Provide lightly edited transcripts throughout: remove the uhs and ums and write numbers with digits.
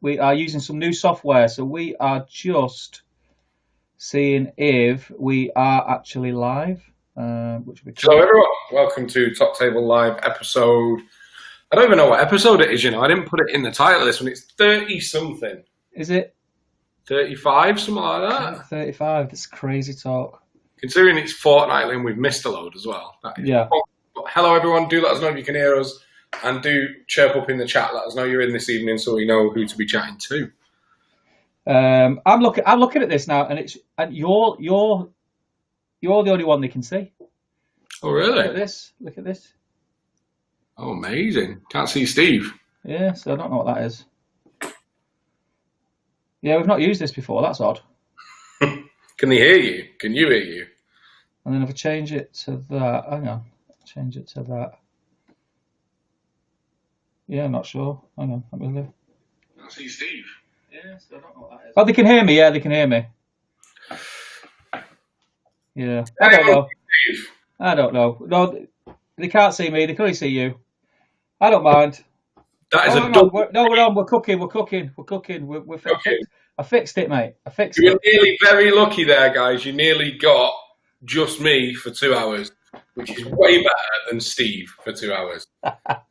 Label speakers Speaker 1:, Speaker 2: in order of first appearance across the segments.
Speaker 1: We are using some new software, so we are just seeing if we are actually live. Which will be cool.
Speaker 2: Hello, everyone. Welcome to Top Table Live episode. I don't even know what episode it is. You know, I didn't put it in the title of this one. It's 30 something.
Speaker 1: Is it
Speaker 2: 35, something like that?
Speaker 1: 35. That's crazy talk.
Speaker 2: Considering it's fortnightly and we've missed a load as well.
Speaker 1: Yeah.
Speaker 2: Hello, everyone. Do let us know if you can hear us, and do chirp up in the chat. Let us know you're in this evening, so we know who to be chatting to.
Speaker 1: I'm looking at this now, and you're the only one they can see.
Speaker 2: Oh, really?
Speaker 1: Look at this.
Speaker 2: Oh, amazing. Can't see Steve.
Speaker 1: Yeah, so I don't know what that is. Yeah, we've not used this before. That's odd.
Speaker 2: Can they hear you? Can you hear you?
Speaker 1: And then if I change it to that, hang on, change it to that. Yeah, I'm not sure. Hang on, let me look.
Speaker 2: Can't see Steve.
Speaker 1: Yeah, so I don't know what that is. Oh, they can hear me. Yeah, they can hear me. Yeah, I don't know. I don't know. No, they can't see me. They can only see you. I don't mind.
Speaker 2: That is
Speaker 1: we're on. We're cooking. We're
Speaker 2: Okay.
Speaker 1: I fixed it, mate. I fixed
Speaker 2: You were
Speaker 1: it.
Speaker 2: nearly very lucky there, guys. You nearly got just me for 2 hours, which is way better than Steve for 2 hours.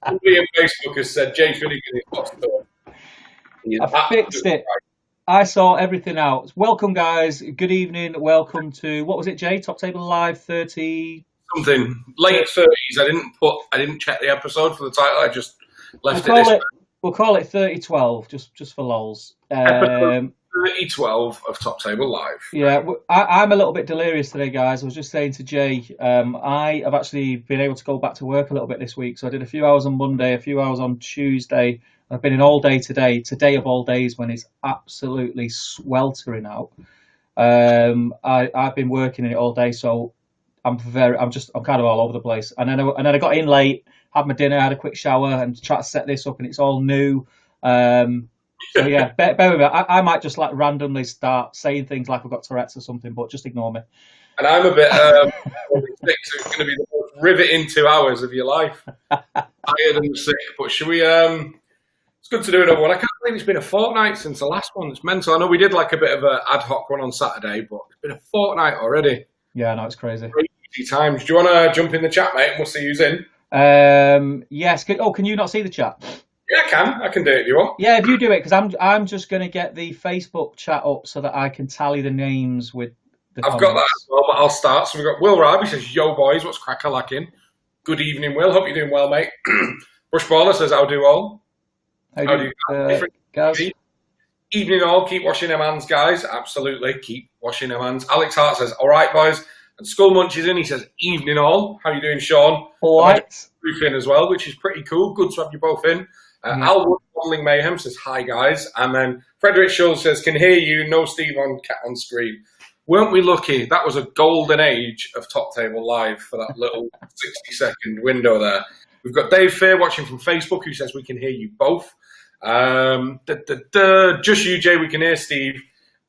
Speaker 2: Somebody on Facebook has said Jay Finnegan is hot stuff.
Speaker 1: I fixed it. Right. I saw everything out. Welcome, guys. Good evening. Welcome to, what was it, Jay? Top Table Live 30...
Speaker 2: Something. Late 30s. I didn't check the episode for the title. I just left it.
Speaker 1: We'll call it 3012, just for lols.
Speaker 2: Episode 3012 of Top Table Live.
Speaker 1: Yeah, I'm a little bit delirious today, guys. I was just saying to Jay, I have actually been able to go back to work a little bit this week. So I did a few hours on Monday, a few hours on Tuesday. I've been in all day today of all days when it's absolutely sweltering out. I've been working in it all day, so I'm kind of all over the place. And then I got in late, had my dinner, had a quick shower, and tried to set this up, and it's all new. So yeah, bear with me. I might just like randomly start saying things like I've got Tourette's or something, but just ignore me.
Speaker 2: And I'm a bit sick, so it's going to be the most riveting 2 hours of your life. Tired and sick, but should we? It's good to do another one. I can't believe it's been a fortnight since the last one. It's mental. I know we did like a bit of an ad hoc one on Saturday, but it's been a fortnight already.
Speaker 1: Yeah, no, it's crazy.
Speaker 2: Crazy times. Do you want to jump in the chat, mate, and we'll see who's in?
Speaker 1: Yes. Can you not see the chat?
Speaker 2: Yeah, I can do it if you want.
Speaker 1: Yeah, if you do it, because I'm just going to get the Facebook chat up so that I can tally the names with the
Speaker 2: I've
Speaker 1: comments.
Speaker 2: got that as well, but I'll start. So we've got Will Rabb. He says, yo, boys, what's cracker lacking? Good evening, Will. Hope you're doing well, mate. Bush Baller says, how do all? How do you
Speaker 1: guys?
Speaker 2: Evening all. Keep washing them hands, guys. Absolutely. Keep washing them hands. Alex Hart says, all right, boys. And Skull Munch is in. He says, evening all. How you doing, Sean?
Speaker 1: All right.
Speaker 2: Roof in as well, which is pretty cool. Good to have you both in. Al Wood, Modeling Mayhem says, hi, guys. And then Frederick Schultz says, can hear you. No Steve on screen. Weren't we lucky? That was a golden age of Top Table Live for that little 60-second window there. We've got Dave Fair watching from Facebook who says we can hear you both. Just you, Jay, we can hear Steve.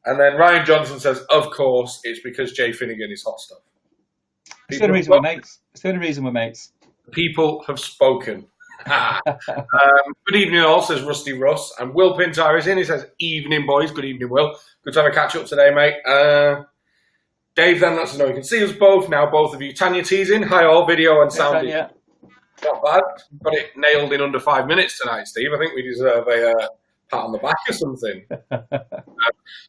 Speaker 2: And then Ryan Johnson says, of course, it's because Jay Finnegan is hot stuff.
Speaker 1: It's the only reason we're mates. It's the only reason we're mates.
Speaker 2: People have spoken. Good evening all, says Rusty Russ. And Will Pintar is in. He says, evening, boys. Good evening, Will. Good to have a catch-up today, mate. Dave then lets us know you can see us both now, both of you. Tanya T's in. Hi all, video and sound.
Speaker 1: Yeah.
Speaker 2: Not bad. Got it nailed in under 5 minutes tonight, Steve. I think we deserve a pat on the back or something.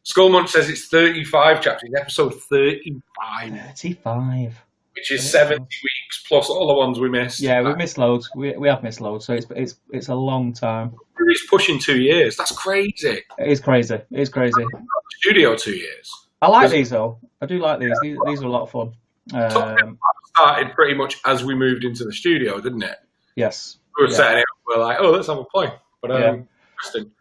Speaker 2: Skullmunch says it's 35, chaps. It's episode 35.
Speaker 1: 35.
Speaker 2: Which is 70 weeks plus all the ones we missed.
Speaker 1: Yeah, we've missed loads. We have missed loads, so it's a long time.
Speaker 2: It's pushing 2 years. That's crazy.
Speaker 1: It is crazy.
Speaker 2: Studio 2 years.
Speaker 1: I like these though. I do like these. These are a lot of fun.
Speaker 2: Started pretty much as we moved into the studio, didn't it?
Speaker 1: Yes.
Speaker 2: We were setting it up. We're like, oh, let's have a play. But interesting.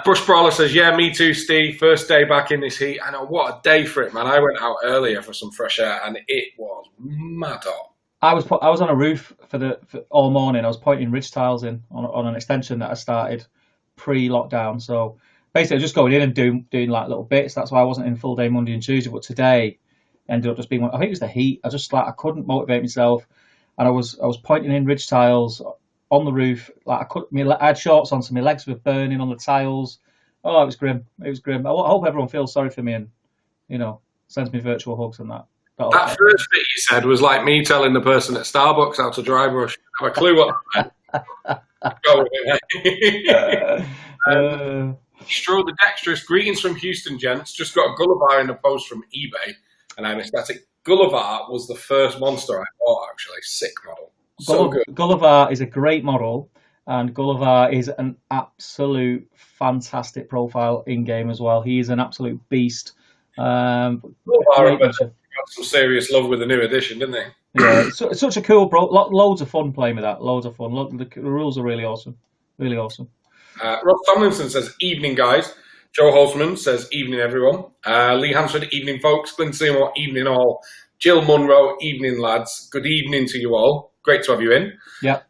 Speaker 2: Brush Brawler says, yeah, me too, Steve. First day back in this heat. I know, what a day for it, man. I went out earlier for some fresh air, and it was mad hot.
Speaker 1: I was on a roof for all morning. I was pointing ridge tiles in on an extension that I started pre-lockdown. So basically, just going in and doing like little bits. That's why I wasn't in full day Monday and Tuesday. But today ended up just being. I think it was the heat. I couldn't motivate myself, and I was pointing in ridge tiles on the roof. Like I had shorts on, so my legs were burning on the tiles. Oh, it was grim. It was grim. I hope everyone feels sorry for me and sends me virtual hugs and that.
Speaker 2: That first bit you said was like me telling the person at Starbucks how to dry brush. I have a clue what that meant. Go with it. Stroh the Dexterous, greetings from Houston, gents. Just got a Gullivar in the post from eBay, and I'm ecstatic. Gullivar was the first monster I bought, actually. Sick model. So good.
Speaker 1: Gullivar is a great model, and Gullivar is an absolute fantastic profile in-game as well. He is an absolute beast.
Speaker 2: Gullivar got some serious love with the new edition, didn't they?
Speaker 1: Yeah, it's such a cool bro. Loads of fun playing with that. Loads of fun. The rules are really awesome. Really awesome.
Speaker 2: Rob Tomlinson says, evening, guys. Joe Holzman says, evening, everyone. Lee Hansford, evening, folks. Glenn Seymour, evening, all. Jill Munro, evening, lads. Good evening to you all. Great to have you in.
Speaker 1: Yeah.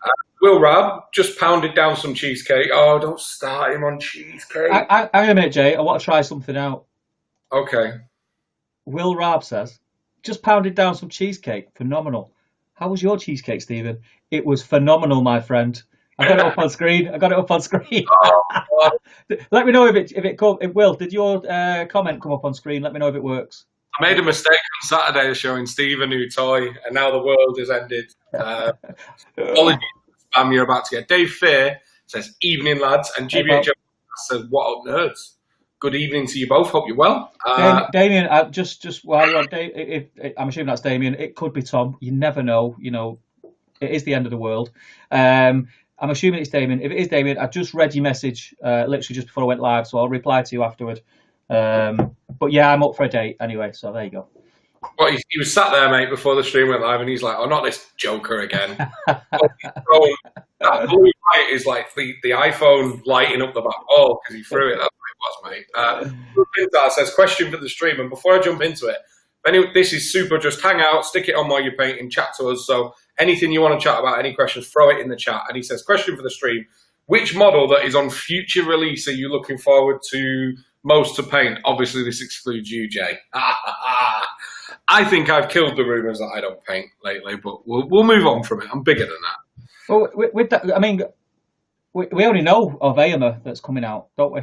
Speaker 2: Will Rab just pounded down some cheesecake. Oh, don't start him on cheesecake.
Speaker 1: Hang on a minute, Jay. I want to try something out.
Speaker 2: Okay.
Speaker 1: Will Rab says, just pounded down some cheesecake. Phenomenal. How was your cheesecake, Stephen? It was phenomenal, my friend. I got it up on screen. Oh, let me know if it will. Did your comment come up on screen? Let me know if it works.
Speaker 2: I made a mistake on Saturday showing Steve a new toy, and now the world has ended. Apologies for the spam you're about to get. Dave Fair says, evening, lads. And GBH says, what up, nerds? Good evening to you both. Hope you're well.
Speaker 1: Damien, just while you're on, I'm assuming that's Damien. It could be Tom. You never know. It is the end of the world. I'm assuming it's Damien. If it is Damien, I just read your message literally just before I went live, so I'll reply to you afterward. But yeah, I'm up for a date anyway, so there you go.
Speaker 2: Well, he was sat there, mate, before the stream went live, and he's like, oh, not this joker again. That blue light is like the iPhone lighting up the back wall because he threw it. That's what it was, mate. That says, question for the stream, and before I jump into it, this is super. Just hang out, stick it on while you're painting, chat to us. So anything you want to chat about, any questions, throw it in the chat. And he says, question for the stream, which model that is on future release are you looking forward to most to paint? Obviously, this excludes you, Jay. I think I've killed the rumours that I don't paint lately, but we'll move on from it. I'm bigger than that.
Speaker 1: Well, with that, I mean, we only know of Aema that's coming out, don't we?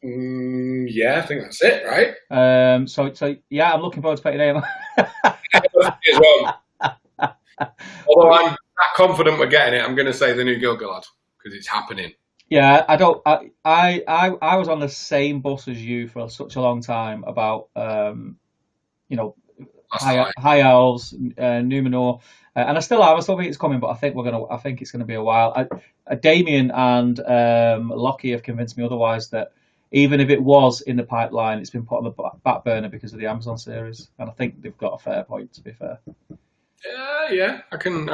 Speaker 2: Yeah, I think that's it, right?
Speaker 1: So yeah, I'm looking forward to painting Aema.
Speaker 2: Although I'm that confident we're getting it, I'm going to say the new Gilgalad because it's happening.
Speaker 1: Yeah, I was on the same bus as you for such a long time about High Owls, Numenor, and I still think it's coming, but I think it's gonna be a while. Damien and Lockie have convinced me otherwise, that even if it was in the pipeline, it's been put on the back burner because of the Amazon series, and I think they've got a fair point, to be fair.
Speaker 2: Yeah, I can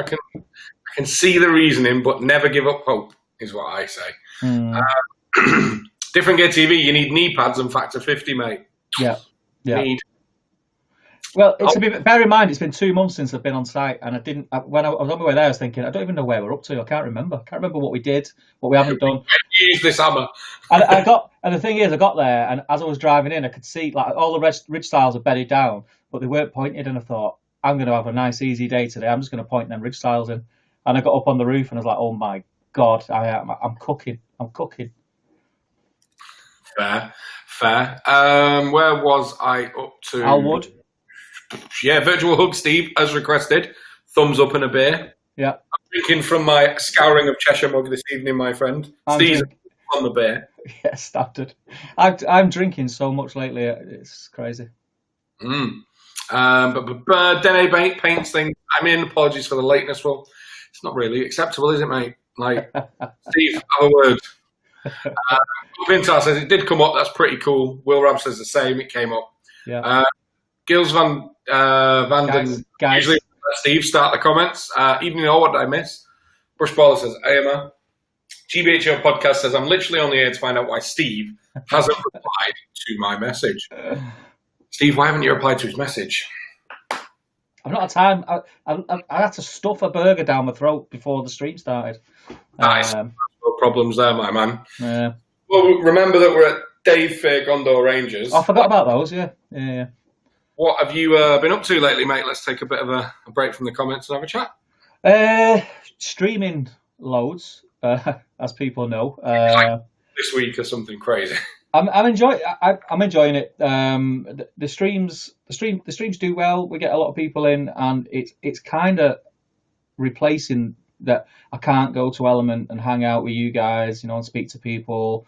Speaker 2: see the reasoning, but never give up hope is what I say. Different Gear TV, you need knee pads and factor 50, mate.
Speaker 1: Yeah. Well, bear in mind, it's been 2 months since I've been on site, and when I was on my way there, I was thinking, I don't even know where we're up to. I can't remember what we did, what we haven't done.
Speaker 2: Use this hammer.
Speaker 1: And the thing is, I got there, and as I was driving in, I could see like all the ridge tiles are bedded down, but they weren't pointed, and I thought, I'm going to have a nice, easy day today. I'm just going to point them ridge tiles in. And I got up on the roof, and I was like, oh my God, I'm cooking.
Speaker 2: Fair. Where was I up to?
Speaker 1: Alwood.
Speaker 2: Yeah, virtual hug, Steve, as requested. Thumbs up and a beer.
Speaker 1: Yeah.
Speaker 2: I'm drinking from my Scouring of Cheshire mug this evening, my friend. Steve's on the beer.
Speaker 1: Yeah, standard. I'm drinking so much lately, it's crazy.
Speaker 2: But Dene paints things. I mean, apologies for the lateness. Well, it's not really acceptable, is it, mate? Like, Steve, have a word. Vintar says it did come up. That's pretty cool. Will Ram says the same. It came up.
Speaker 1: Yeah.
Speaker 2: Gills Van Den. Usually, Steve, start the comments. Evening all, what did I miss? Brushballer says Aema. GBHO podcast says I'm literally only here to find out why Steve hasn't replied to my message. Steve, why haven't you replied to his message?
Speaker 1: I've not had time. I had to stuff a burger down my throat before the stream started.
Speaker 2: Nice. No problems there, my man.
Speaker 1: Yeah.
Speaker 2: Well, remember that we're at Dave Fair Gondor Rangers.
Speaker 1: I forgot about those, yeah.
Speaker 2: What have you been up to lately, mate? Let's take a bit of a break from the comments and have a chat.
Speaker 1: Streaming loads, as people know.
Speaker 2: Like this week or something crazy.
Speaker 1: I'm enjoying. I'm enjoying it. The streams do well. We get a lot of people in, and it's kind of replacing that. I can't go to Element and hang out with you guys, and speak to people.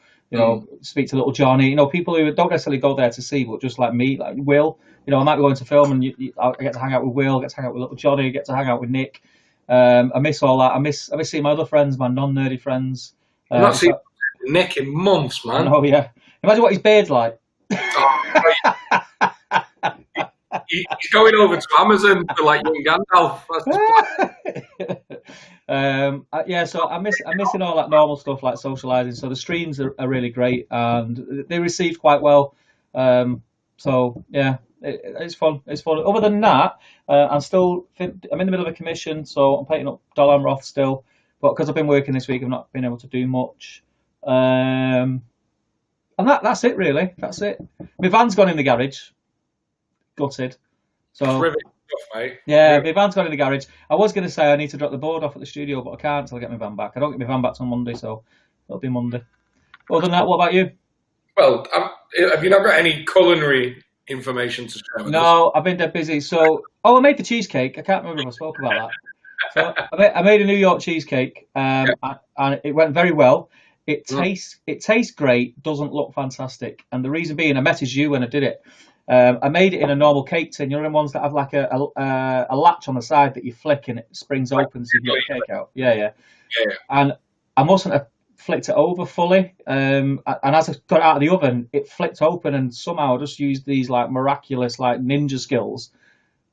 Speaker 1: Speak to little Johnny. People who don't necessarily go there to see, but just like me, like Will. I might be going to film, and I get to hang out with Will, get to hang out with little Johnny, get to hang out with Nick. I miss all that. I miss seeing my other friends, my non-nerdy friends.
Speaker 2: I've not seen Nick in months, man.
Speaker 1: Oh yeah. Imagine what his beard's like.
Speaker 2: Oh, he's going over to Amazon for like young Gandalf.
Speaker 1: So I'm missing all that normal stuff like socialising. So the streams are really great, and they received quite well. So yeah, it's fun. It's fun. Other than that, I'm in the middle of a commission, so I'm painting up Dolan Roth still. But because I've been working this week, I've not been able to do much. And that's it really. That's it. My van's gone in the garage, gutted. So
Speaker 2: Terrific stuff, mate.
Speaker 1: yeah, my van's gone in the garage. I was going to say I need to drop the board off at the studio, but I can't until I get my van back. I don't get my van back till Monday, so it'll be Monday. Other than that, what about you?
Speaker 2: Well, have you not got any culinary information to share with us?
Speaker 1: No, I've been dead busy. So, I made the cheesecake. I can't remember if I spoke about that. So I made a New York cheesecake, and it went very well. It tastes great, doesn't look fantastic, and the reason being, I messaged you when I did it. I made it in a normal cake tin. You know the ones that have like a latch on the side that you flick and it springs open so you can get the cake out. Yeah. And I mustn't have flicked it over fully. And as I got it out of the oven, it flicked open, and somehow I just used these like miraculous like ninja skills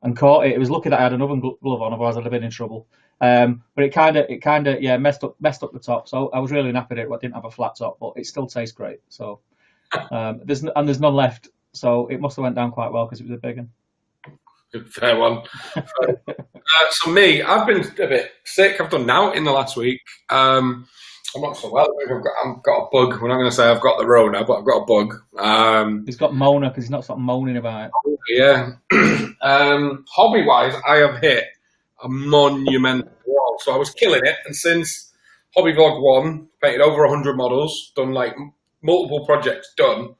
Speaker 1: and caught it. It was lucky that I had an oven glove on, otherwise I'd have been in trouble. But it kind of messed up the top. So I was really happy with it. I didn't have a flat top, but it still tastes great. So there's none left. So it must have went down quite well because it was a big one.
Speaker 2: Fair one. So me, I've been a bit sick. I've done now in the last week. I'm not so well. I've got a bug. We're not going to say I've got the Rona, but I've got a bug.
Speaker 1: He's got Mona because he's not stopped moaning about it.
Speaker 2: Yeah. Hobby-wise, I have hit a monumental wall. So I was killing it, and since Hobby Vlog 1, painted over 100 models, done like multiple projects done.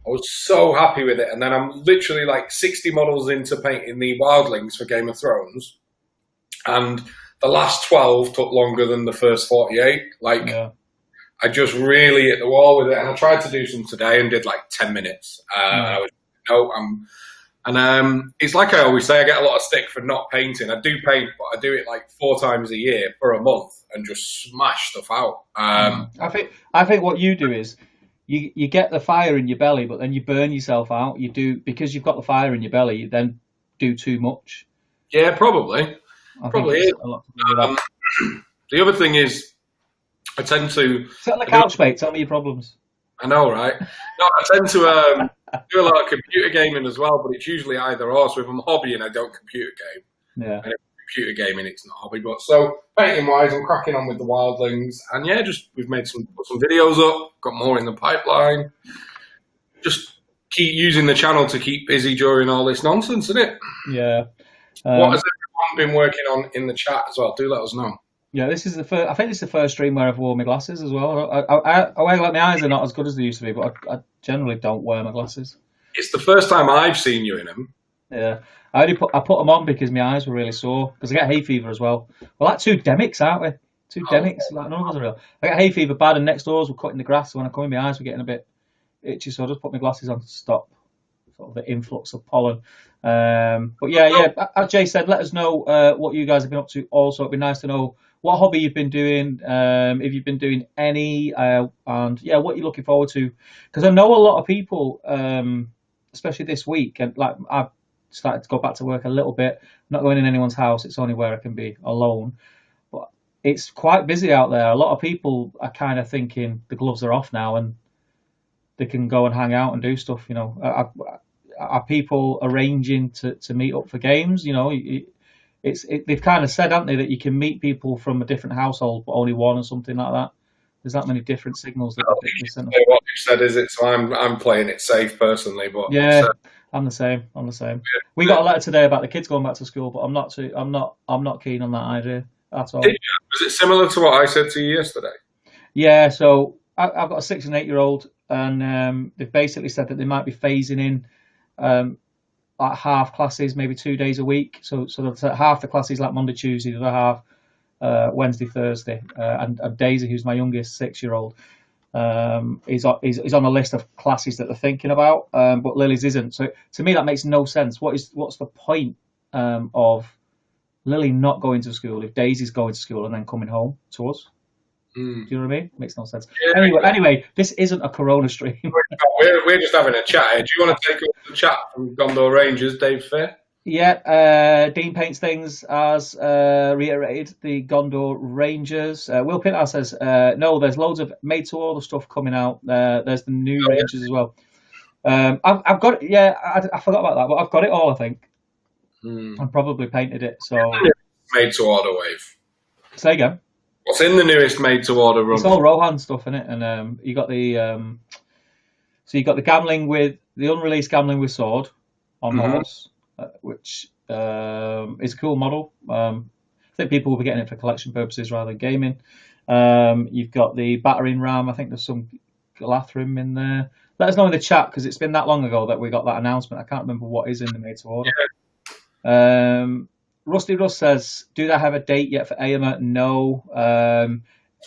Speaker 2: I was so happy with it, and then I'm literally like 60 models into painting the wildlings for Game of Thrones, and the last 12 took longer than the first 48. I just really hit the wall with it, and I tried to do some today and did like 10 minutes. It's like I always say, I get a lot of stick for not painting. I do paint, but I do it like 4 times a year for a month and just smash stuff out.
Speaker 1: I think what you do is you get the fire in your belly, but then you burn yourself out. You do, because you've got the fire in your belly, you then do too much.
Speaker 2: Yeah, probably. Probably is.
Speaker 1: A lot to do with that.
Speaker 2: The other thing is, I tend to
Speaker 1: sit on the couch, mate. Tell me your problems.
Speaker 2: I know, right? No, I tend to do a lot of computer gaming as well, but it's usually either or. So if I'm hobbying, I don't computer game.
Speaker 1: Yeah.
Speaker 2: And if I'm computer gaming, it's not hobby. But so painting wise, I'm cracking on with the wildlings, and yeah, we've made some videos up, got more in the pipeline. Just keep using the channel to keep busy during all this nonsense, isn't it?
Speaker 1: Yeah.
Speaker 2: What has everyone been working on in the chat as well? Do let us know.
Speaker 1: Yeah, this is the first. I think this is the first stream where I've worn my glasses as well. I wear like my eyes are not as good as they used to be, but I generally don't wear my glasses.
Speaker 2: It's the first time I've seen you in them.
Speaker 1: Yeah, I put them on because my eyes were really sore because I get hay fever as well. We're like two demics, aren't we? Two demics. Like none of us are real. I get hay fever bad, and next doors were cutting the grass. So when I come in, my eyes were getting a bit itchy, so I just put my glasses on to stop sort of the influx of pollen. But yeah. As Jay said, let us know what you guys have been up to. Also, it'd be nice to know what hobby you've been doing, if you've been doing any, and yeah, what you're looking forward to. Because I know a lot of people, especially this week, and like I've started to go back to work a little bit. I'm not going in anyone's house. It's only where I can be alone. But it's quite busy out there. A lot of people are kind of thinking the gloves are off now and they can go and hang out and do stuff. You know, are people arranging to meet up for games? You know, they've kind of said, haven't they, that you can meet people from a different household, but only one or something like that. There's that many different signals that they sent.
Speaker 2: What you said is it, so I'm playing it safe personally, but
Speaker 1: yeah, I'm the same. Yeah. We got a letter today about the kids going back to school, but I'm not keen on that idea. at all.
Speaker 2: Was it similar to what I said to you yesterday?
Speaker 1: Yeah, so I've got a 6 and 8-year-old, and they've basically said that they might be phasing in like half classes, maybe 2 days a week. So half the classes like Monday, Tuesday, the other half Wednesday, Thursday. And Daisy, who's my youngest 6-year-old, is on the list of classes that they're thinking about, but Lily's isn't. So to me, that makes no sense. What's the point of Lily not going to school if Daisy's going to school and then coming home to us? Do you know what I mean? Makes no sense.
Speaker 2: Yeah,
Speaker 1: anyway, this isn't a Corona stream.
Speaker 2: We're just having a chat. Do you want to take up the chat from Gondor Rangers, Dave Fair?
Speaker 1: Yeah, Dean Paints Things has reiterated the Gondor Rangers. Will Pintar says, no, there's loads of made-to-order stuff coming out. There's the new Rangers as well. I've got it, yeah, I forgot about that, but I've got it all, I think. I've probably painted it, so...
Speaker 2: Made-to-order wave.
Speaker 1: Say again.
Speaker 2: What's in the newest made-to-order run?
Speaker 1: It's all Rohan stuff in it, and you got the... so you got the gambling with... The unreleased gambling with sword on the horse. Which is a cool model. I think people will be getting it for collection purposes rather than gaming. You've got the battering ram. I think there's some Galathrim in there. Let us know in the chat because it's been that long ago that we got that announcement. I can't remember what is in the made to order. Yeah. Rusty Russ says, do they have a date yet for Aomer? No.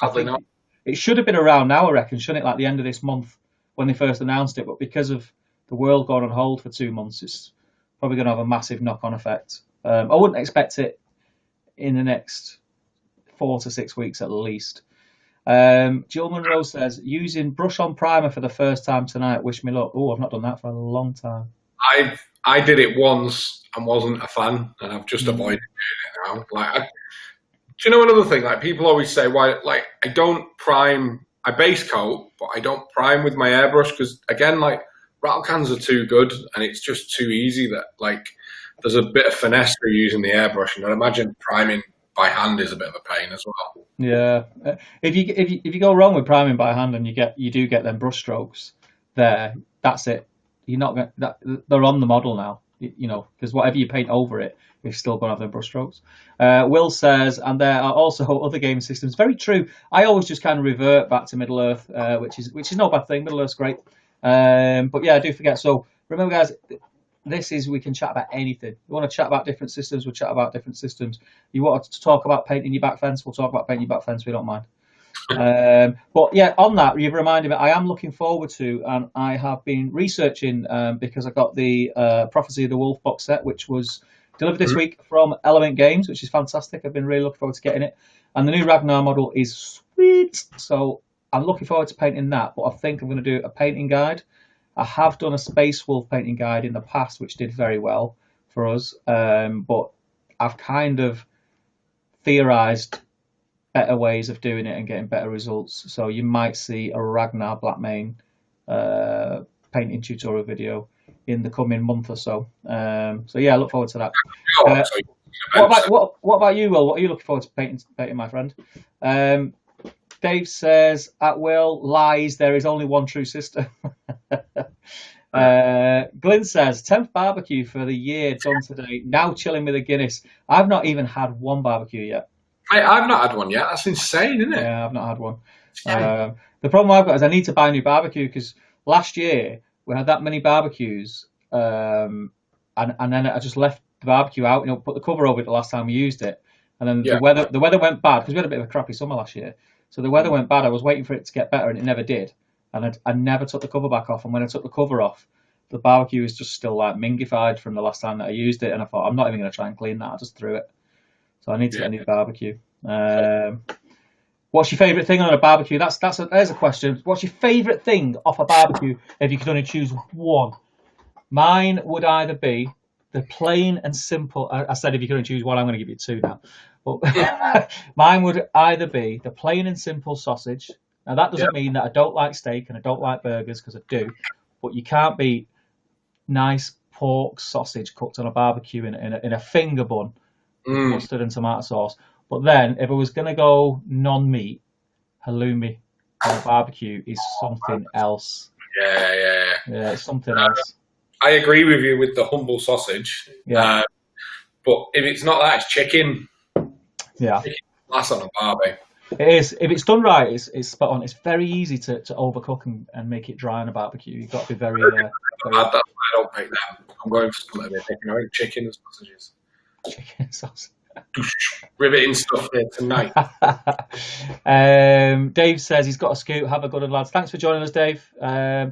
Speaker 1: I think not. It should have been around now, I reckon, shouldn't it? Like the end of this month when they first announced it. But because of the world going on hold for 2 months, it's probably going to have a massive knock-on effect. I wouldn't expect it in the next 4 to 6 weeks at least. Jill Monroe says, using brush-on primer for the first time tonight. Wish me luck. Oh, I've not done that for a long time.
Speaker 2: I did it once and wasn't a fan, and I've just avoided doing it now. Do you know another thing? Like people always say, why? Like I don't prime. I base coat, but I don't prime with my airbrush because again, like. Rattle cans are too good, and it's just too easy that like there's a bit of finesse for using the airbrush, and I imagine priming by hand is a bit of a pain as well.
Speaker 1: Yeah, if you go wrong with priming by hand and you do get them brush strokes, that's it. You're not going they're on the model now, you know, because whatever you paint over it, you're still going to have them brush strokes. Will says, and there are also other game systems. Very true. I always just kind of revert back to Middle Earth, which is no bad thing. Middle Earth's great. But yeah, I do forget. So remember, guys, we can chat about anything. You want to chat about different systems, we'll chat about different systems. You want to talk about painting your back fence, we'll talk about painting your back fence. We don't mind. But yeah, on that, you've reminded me. I am looking forward to, and I have been researching because I got the Prophecy of the Wolf box set, which was delivered this week from Element Games, which is fantastic. I've been really looking forward to getting it, and the new Ragnar model is sweet. So I'm looking forward to painting that, but I think I'm going to do a painting guide. I have done a Space Wolf painting guide in the past, which did very well for us, but I've kind of theorized better ways of doing it and getting better results. So you might see a Ragnar Blackmane painting tutorial video in the coming month or so. So yeah, I look forward to that. What about you, Will? What are you looking forward to painting, my friend? Dave says, at Will, lies, there is only one true system. Glyn says, 10th barbecue for the year done today. Now chilling with a Guinness. I've not even had one barbecue yet.
Speaker 2: I've not had one yet. That's insane, isn't it?
Speaker 1: Yeah, I've not had one. The problem I've got is I need to buy a new barbecue because last year we had that many barbecues and then I just left the barbecue out, put the cover over it the last time we used it. And then the weather went bad because we had a bit of a crappy summer last year. So the weather went bad. I was waiting for it to get better, and it never did. And I never took the cover back off. And when I took the cover off, the barbecue was just still like mingified from the last time that I used it. And I thought, I'm not even going to try and clean that. I just threw it. So I need to get a new barbecue. What's your favourite thing on a barbecue? There's a question. What's your favourite thing off a barbecue if you could only choose one? Mine would either be the plain and simple. I said if you could only choose one, I'm going to give you two now. But mine would either be the plain and simple sausage. Now that doesn't mean that I don't like steak and I don't like burgers, because I do. But you can't beat nice pork sausage cooked on a barbecue in a finger bun, with mustard and tomato sauce. But then if I was going to go non-meat, halloumi on a barbecue is something else. Yeah, it's something else.
Speaker 2: I agree with you with the humble sausage.
Speaker 1: Yeah.
Speaker 2: But if it's not that, it's chicken.
Speaker 1: Yeah.
Speaker 2: That's on a barbie.
Speaker 1: It is. If it's done right, it's spot on. It's very easy to overcook and make it dry on a barbecue. You've got to be very.
Speaker 2: That's why I don't pick them. I'm going for something a bit different. I think chicken and sausages.
Speaker 1: Chicken sauce.
Speaker 2: Riveting stuff here tonight.
Speaker 1: Dave says he's got a scoot. Have a good one, lads. Thanks for joining us, Dave.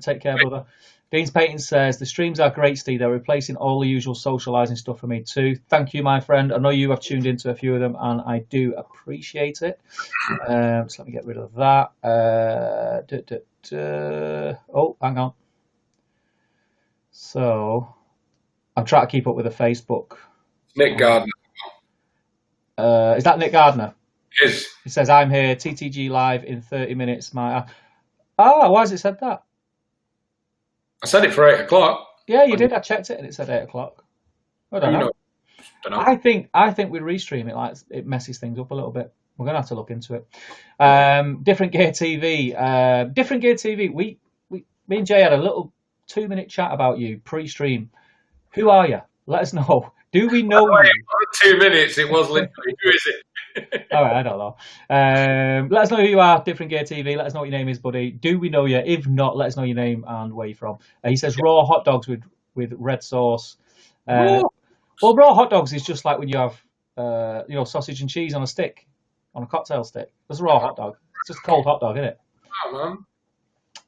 Speaker 1: Take care, brother. Dean's Painting says the streams are great, Steve. They're replacing all the usual socialising stuff for me too. Thank you, my friend. I know you have tuned into a few of them, and I do appreciate it. So let me get rid of that. Oh, hang on. So I'm trying to keep up with the Facebook.
Speaker 2: Nick Gardner.
Speaker 1: Is that Nick Gardner?
Speaker 2: It is.
Speaker 1: He says, I'm here, TTG live in 30 minutes. Why has it said that?
Speaker 2: I said it for 8 o'clock.
Speaker 1: Yeah, you did. I checked it and it said 8 o'clock. I don't know. I think we restream it, it messes things up a little bit. We're going to have to look into it. Different Gear TV. Different Gear TV. Me and Jay had a little 2-minute chat about you pre-stream. Who are you? Let us know. Do we know you?
Speaker 2: 2 minutes. It was literally. Who is it?
Speaker 1: All right, I don't know. Let us know who you are. Different Gear TV. Let us know what your name is, buddy. Do we know you? If not, let us know your name and where you're from. He says raw hot dogs with red sauce. Well, raw hot dogs is just like when you have sausage and cheese on a stick, on a cocktail stick. That's a raw hot dog. It's just a cold hot dog, isn't it?
Speaker 2: Oh,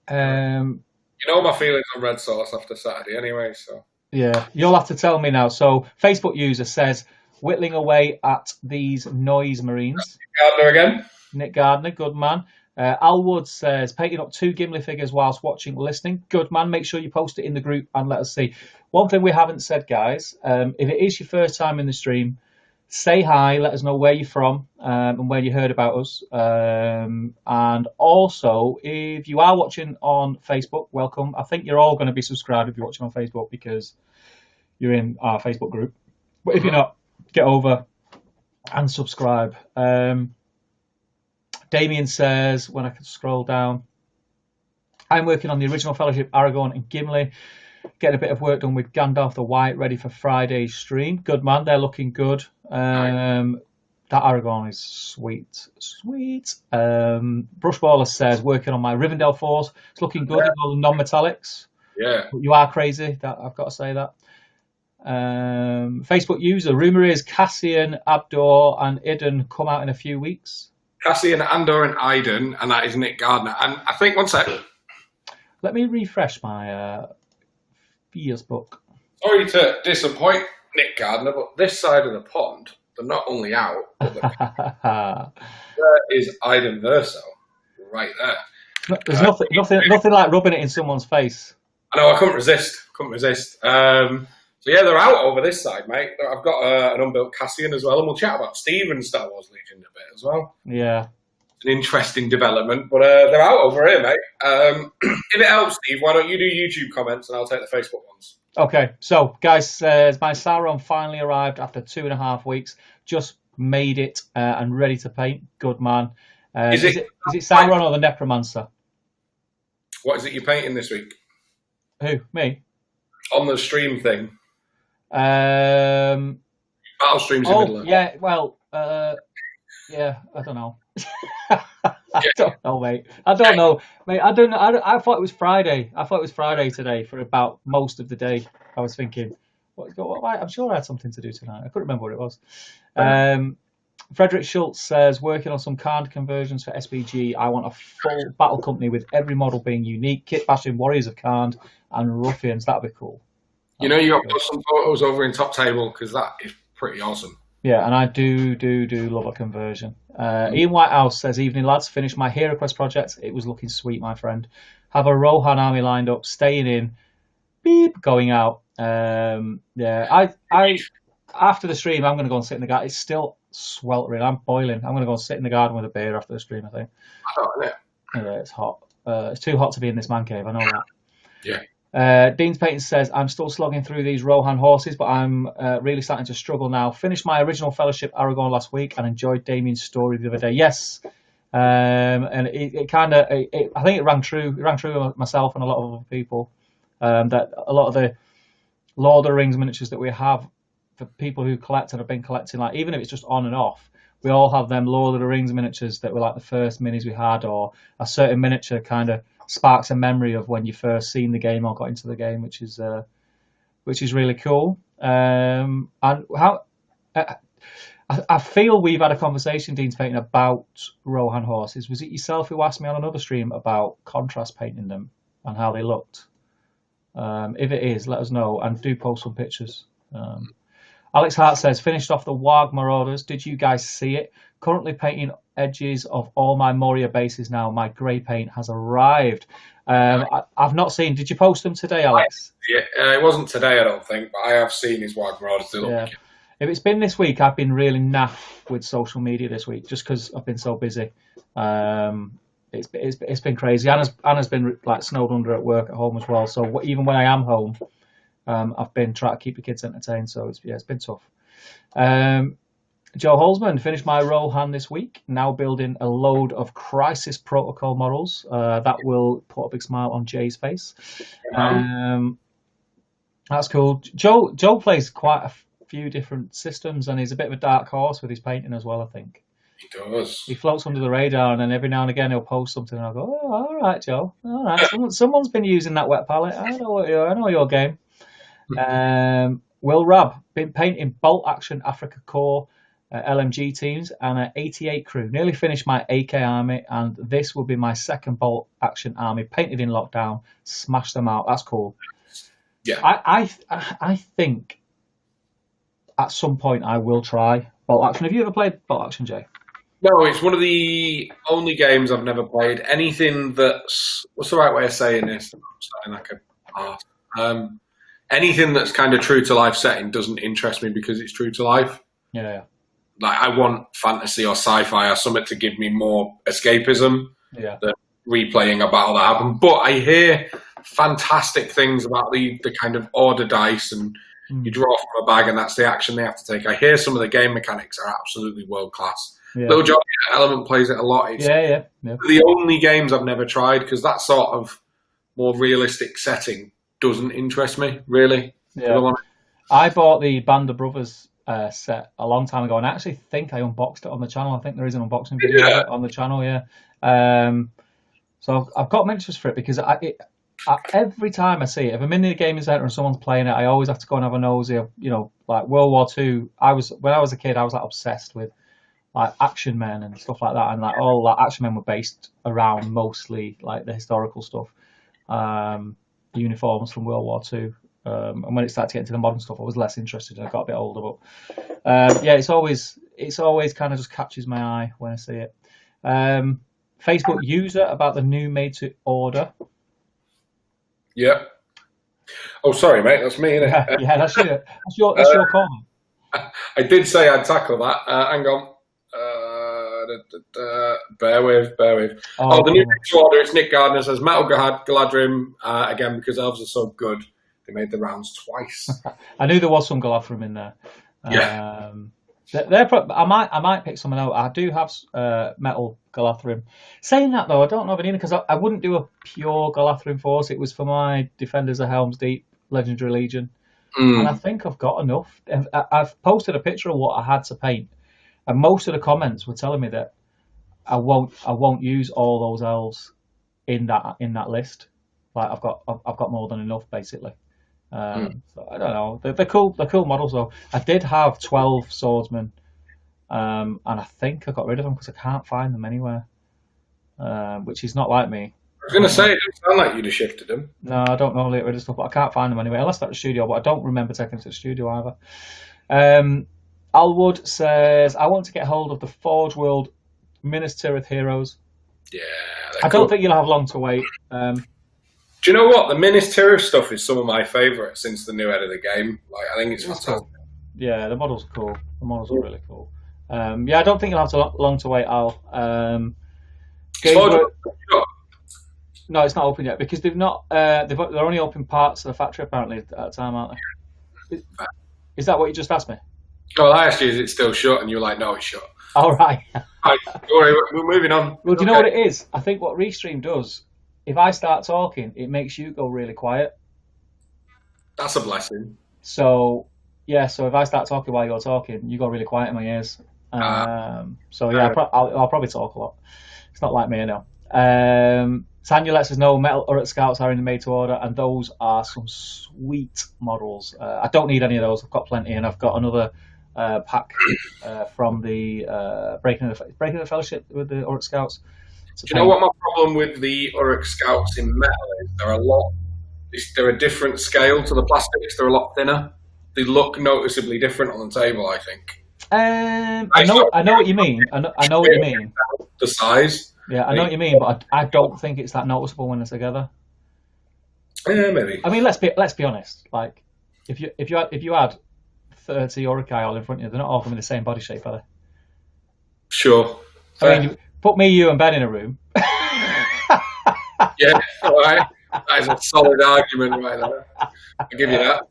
Speaker 2: man. You know my feelings on red sauce after Saturday anyway, so.
Speaker 1: Yeah, you'll have to tell me now. So, Facebook user says, whittling away at these noise marines.
Speaker 2: Nick Gardner again.
Speaker 1: Nick Gardner, good man. Al Wood says, painting up 2 Gimli figures whilst watching, listening. Good man. Make sure you post it in the group and let us see. One thing we haven't said, guys, if it is your first time in the stream, say hi, let us know where you're from and where you heard about us. And also, if you are watching on Facebook, welcome. I think you're all going to be subscribed if you're watching on Facebook because you're in our Facebook group. But if you're not, get over and subscribe. Damien says, when I can scroll down, I'm working on the original Fellowship, Aragorn and Gimli. Getting a bit of work done with Gandalf the White, ready for Friday's stream. Good man, they're looking good. That Aragorn is sweet. Brushballer says, working on my Rivendell Force. It's looking good with all the non-metallics.
Speaker 2: Yeah.
Speaker 1: You are crazy, I've got to say that. Facebook user, rumour is Cassian, Abdor and Iden come out in a few weeks.
Speaker 2: Cassian, Andor and Iden, and that is Nick Gardner. And I think, one sec.
Speaker 1: Let me refresh my Facebook.
Speaker 2: Sorry to disappoint Nick Gardner, but this side of the pond, they're not only out, but there is Iden Verso right there.
Speaker 1: There's nothing like rubbing it in someone's face.
Speaker 2: I know, I couldn't resist. So yeah, they're out over this side, mate. I've got an unbuilt Cassian as well, and we'll chat about Steve and Star Wars Legion a bit as well.
Speaker 1: Yeah.
Speaker 2: An interesting development, but they're out over here, mate. If it helps, Steve, why don't you do YouTube comments and I'll take the Facebook ones.
Speaker 1: Okay, so guys, my Sauron finally arrived after 2.5 weeks. Just made it and ready to paint. Good man. Is it Sauron or the Necromancer?
Speaker 2: What is it you're painting this week?
Speaker 1: Who? Me?
Speaker 2: On the stream thing.
Speaker 1: Battle
Speaker 2: streams in the middle of it.
Speaker 1: Yeah, well, yeah, I don't know. I don't know, mate. I don't know, mate. I don't know. I thought it was Friday. I thought it was Friday today for about most of the day. I was thinking, I'm sure I had something to do tonight. I couldn't remember what it was. Frederick Schultz says, working on some card conversions for SBG. I want a full battle company with every model being unique. Kit bashing Warriors of Khand and Ruffians. That'd be cool.
Speaker 2: You know, you got to put some photos over in Top Table because that is pretty awesome.
Speaker 1: Yeah, and I do love a conversion. Ian Whitehouse says, evening lads, finished my Hero Quest project. It was looking sweet, my friend. Have a Rohan army lined up, staying in, beep, going out. Yeah, I after the stream, I'm going to go and sit in the garden. It's still sweltering. I'm boiling. I'm going to go and sit in the garden with a beer after the stream, I think. Yeah, it's hot. It's too hot to be in this man cave, I know that.
Speaker 2: Yeah.
Speaker 1: Dean's Painting says, I'm still slogging through these Rohan horses, but I'm really starting to struggle now. Finished my original Fellowship Aragorn last week and enjoyed Damien's story the other day. Yes. And it kind of, I think it rang true. It rang true with myself and a lot of other people. That a lot of the Lord of the Rings miniatures that we have, for people who collect and have been collecting, like even if it's just on and off, we all have them Lord of the Rings miniatures that were like the first minis we had, or a certain miniature kind of sparks a memory of when you first seen the game or got into the game, which is really cool. And how I feel we've had a conversation, Dean's painting, about Rohan horses. Was it yourself who asked me on another stream about contrast painting them and how they looked? If it is, let us know and do post some pictures. Alex Hart says, finished off the Warg Marauders. Did you guys see it? Currently painting edges of all my Moria bases now. My grey paint has arrived. I've not seen. Did you post them today, Alex?
Speaker 2: Yeah, it wasn't today, I don't think, but I have seen his Warg Marauders.
Speaker 1: Yeah. If it's been this week, I've been really naff with social media this week, just because I've been so busy. It's been crazy. Anna's been like snowed under at work at home as well. So even when I am home, I've been trying to keep the kids entertained. So it's been tough. Joe Holzman finished my Rohan this week. Now building a load of Crisis Protocol models. That will put a big smile on Jay's face. That's cool. Joe plays quite a few different systems, and he's a bit of a dark horse with his painting as well, I think.
Speaker 2: He does.
Speaker 1: He floats under the radar, and then every now and again he'll post something, and I'll go, "Oh, all right, Joe. All right, someone's been using that wet palette. I know your game." Will Rab been painting Bolt Action Africa Core LMG teams and an 88 crew. Nearly finished my AK army, and this will be my second Bolt Action army painted in lockdown. Smash them out. That's cool.
Speaker 2: Yeah.
Speaker 1: I think at some point I will try Bolt Action. Have you ever played Bolt Action, Jay?
Speaker 2: No, it's one of the only games I've never played. Anything that's, what's the right way of saying this? I'm sounding like a arse. Anything that's kind of true to life setting doesn't interest me because it's true to life.
Speaker 1: Yeah.
Speaker 2: Like I want fantasy or sci-fi or something to give me more escapism than replaying a battle that happened. But I hear fantastic things about the kind of order dice, and you draw from a bag and that's the action they have to take. I hear some of the game mechanics are absolutely world class. Yeah. Little Johnny Element plays it a lot. It's the only games I've never tried because that sort of more realistic setting doesn't interest me, really.
Speaker 1: Yeah. I bought the Band of Brothers set a long time ago, and I actually think I unboxed it on the channel. I think there is an unboxing video of it on the channel, so I've got miniatures for it because every time I see it, if I'm in the gaming centre and someone's playing it, I always have to go and have a nosy. Like World War II, when I was a kid, I was like obsessed with like action men and stuff like that, and like all that action men were based around mostly like the historical stuff, uniforms from World War II. And when it started to get into the modern stuff, I was less interested. I got a bit older, but it's always kind of just catches my eye when I see it. Facebook user about the new made to order.
Speaker 2: Yeah. Oh, sorry, mate. That's me, isn't it?
Speaker 1: Yeah, that's your comment.
Speaker 2: I did say I'd tackle that. Hang on. Bear with. The new made to order. It's Nick Gardner says Metal Galadrim again because elves are so good. They made the rounds twice.
Speaker 1: I knew there was some Galadrim in there. I might pick someone out. I do have metal Galadrim. Saying that though, I don't know if I need it because I wouldn't do a pure Galadrim force. It was for my Defenders of Helm's Deep Legendary Legion, and I think I've got enough. I've posted a picture of what I had to paint, and most of the comments were telling me that I won't use all those elves in that list. Like I've got more than enough basically. So I don't know. They're cool models though. I did have 12 swordsmen, and I think I got rid of them because I can't find them anywhere, which is not like me.
Speaker 2: I was going to say, it didn't sound like you'd have shifted them.
Speaker 1: No, I don't normally get rid of stuff, but I can't find them anyway, unless at the studio, but I don't remember taking them to the studio either. Alwood says, I want to get hold of the Forge World Minas Tirith Heroes.
Speaker 2: Yeah,
Speaker 1: I don't think you'll have long to wait.
Speaker 2: Do you know what? The Minas Tirith stuff is some of my favourites since the new head of the game. Like, I think it's fantastic.
Speaker 1: Cool. Yeah, the models are cool. The models are really cool. I don't think you'll have long to wait, Al. No, it's not open yet because they've not. They're only open parts of the factory apparently at the time, aren't they? Is that what you just asked me?
Speaker 2: Well, I asked you, is it still shut? And you were like, no, it's shut.
Speaker 1: All right.
Speaker 2: Right, don't worry, we're moving on.
Speaker 1: Well, do you know what it is? I think what Restream does, if I start talking, it makes you go really quiet.
Speaker 2: That's a blessing.
Speaker 1: So if I start talking while you're talking, you go really quiet in my ears. So yeah, I'll probably talk a lot. It's not like me, I know. Tanya lets us know metal Uruk Scouts are in the made to order, and those are some sweet models. I don't need any of those. I've got plenty, and I've got another pack from the Breaking of the Fellowship with the Uruk Scouts.
Speaker 2: Do you know what my problem with the Uruk Scouts in metal is? They're a different scale to the plastics. They're a lot thinner. They look noticeably different on the table, I think.
Speaker 1: I know what you mean. I know what you mean.
Speaker 2: The size.
Speaker 1: Yeah, I know what you mean, but I don't think it's that noticeable when they're together.
Speaker 2: Yeah, maybe.
Speaker 1: I mean, let's be honest. Like, if you had 30 Urukai all in front of you, they're not all going to be the same body shape, are they?
Speaker 2: Sure.
Speaker 1: I mean, put me, you, and Ben in a room.
Speaker 2: Yeah, all right. That is a solid argument right there. I'll give you that.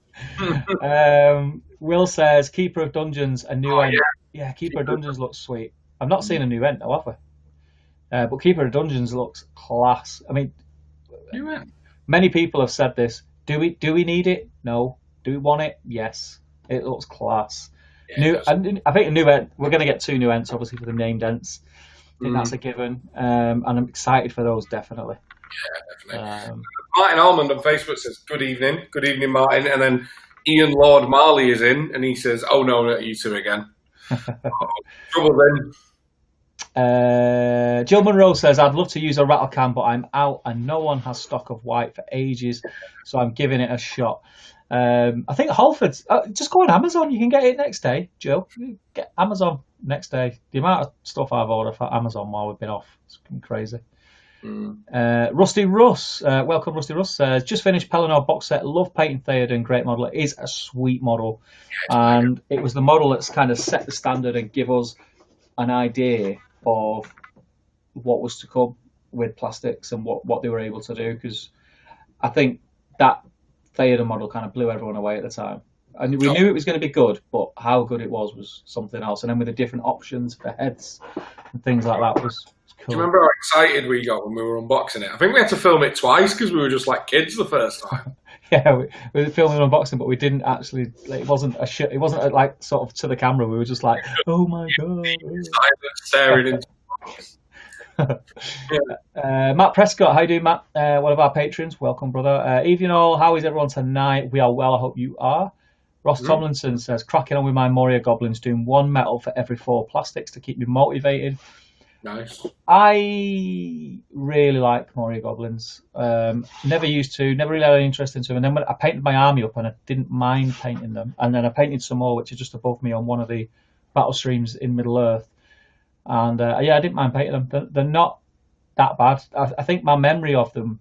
Speaker 1: Will says Keeper of Dungeons, a new end.
Speaker 2: Yeah,
Speaker 1: Keeper of Dungeons looks sweet. I've not seen a new end though, have we? But Keeper of Dungeons looks class. I mean, many people have said this. Do we need it? No. Do we want it? Yes. It looks class. Yeah, I think a new ent. We're going to get 2 new ents, obviously, for the named ents. I think that's a given, and I'm excited for those definitely.
Speaker 2: Yeah, definitely. Martin Almond on Facebook says, "Good evening, Martin," and then Ian Lord Marley is in, and he says, "Oh no, not you two again." Trouble then.
Speaker 1: Jill Monroe says, "I'd love to use a rattle can, but I'm out, and no one has stock of white for ages, so I'm giving it a shot." I think Halfords. Just go on Amazon. You can get it next day, Joe. Get Amazon next day. The amount of stuff I've ordered for Amazon while we've been off, it's been crazy. Rusty Russ, welcome Rusty Russ, says, just finished Pelennor box set, love painting Theoden, great model. It is a sweet model, and it was the model that's kind of set the standard and give us an idea of what was to come with plastics and what they were able to do, because I think that Theoden model kind of blew everyone away at the time. And we knew it was going to be good, but how good it was something else. And then with the different options for heads and things like that was cool.
Speaker 2: Do you remember how excited we got when we were unboxing it? I think we had to film it twice because we were just like kids the first time.
Speaker 1: Yeah, we were filming an unboxing, but we didn't actually. Like, it wasn't like sort of to the camera. We were just like, "Oh my god!"
Speaker 2: Staring into.
Speaker 1: Matt Prescott, how you doing, Matt? One of our patrons, welcome, brother. Evening all, how is everyone tonight? We are well, I hope you are. Ross Tomlinson says, cracking on with my Moria Goblins, doing 1 metal for every 4 plastics to keep me motivated.
Speaker 2: Nice.
Speaker 1: I really like Moria Goblins. Never used to, never really had any interest into them. And then when I painted my army up, and I didn't mind painting them. And then I painted some more, which are just above me on one of the battle streams in Middle Earth. And I didn't mind painting them. They're not that bad. I think my memory of them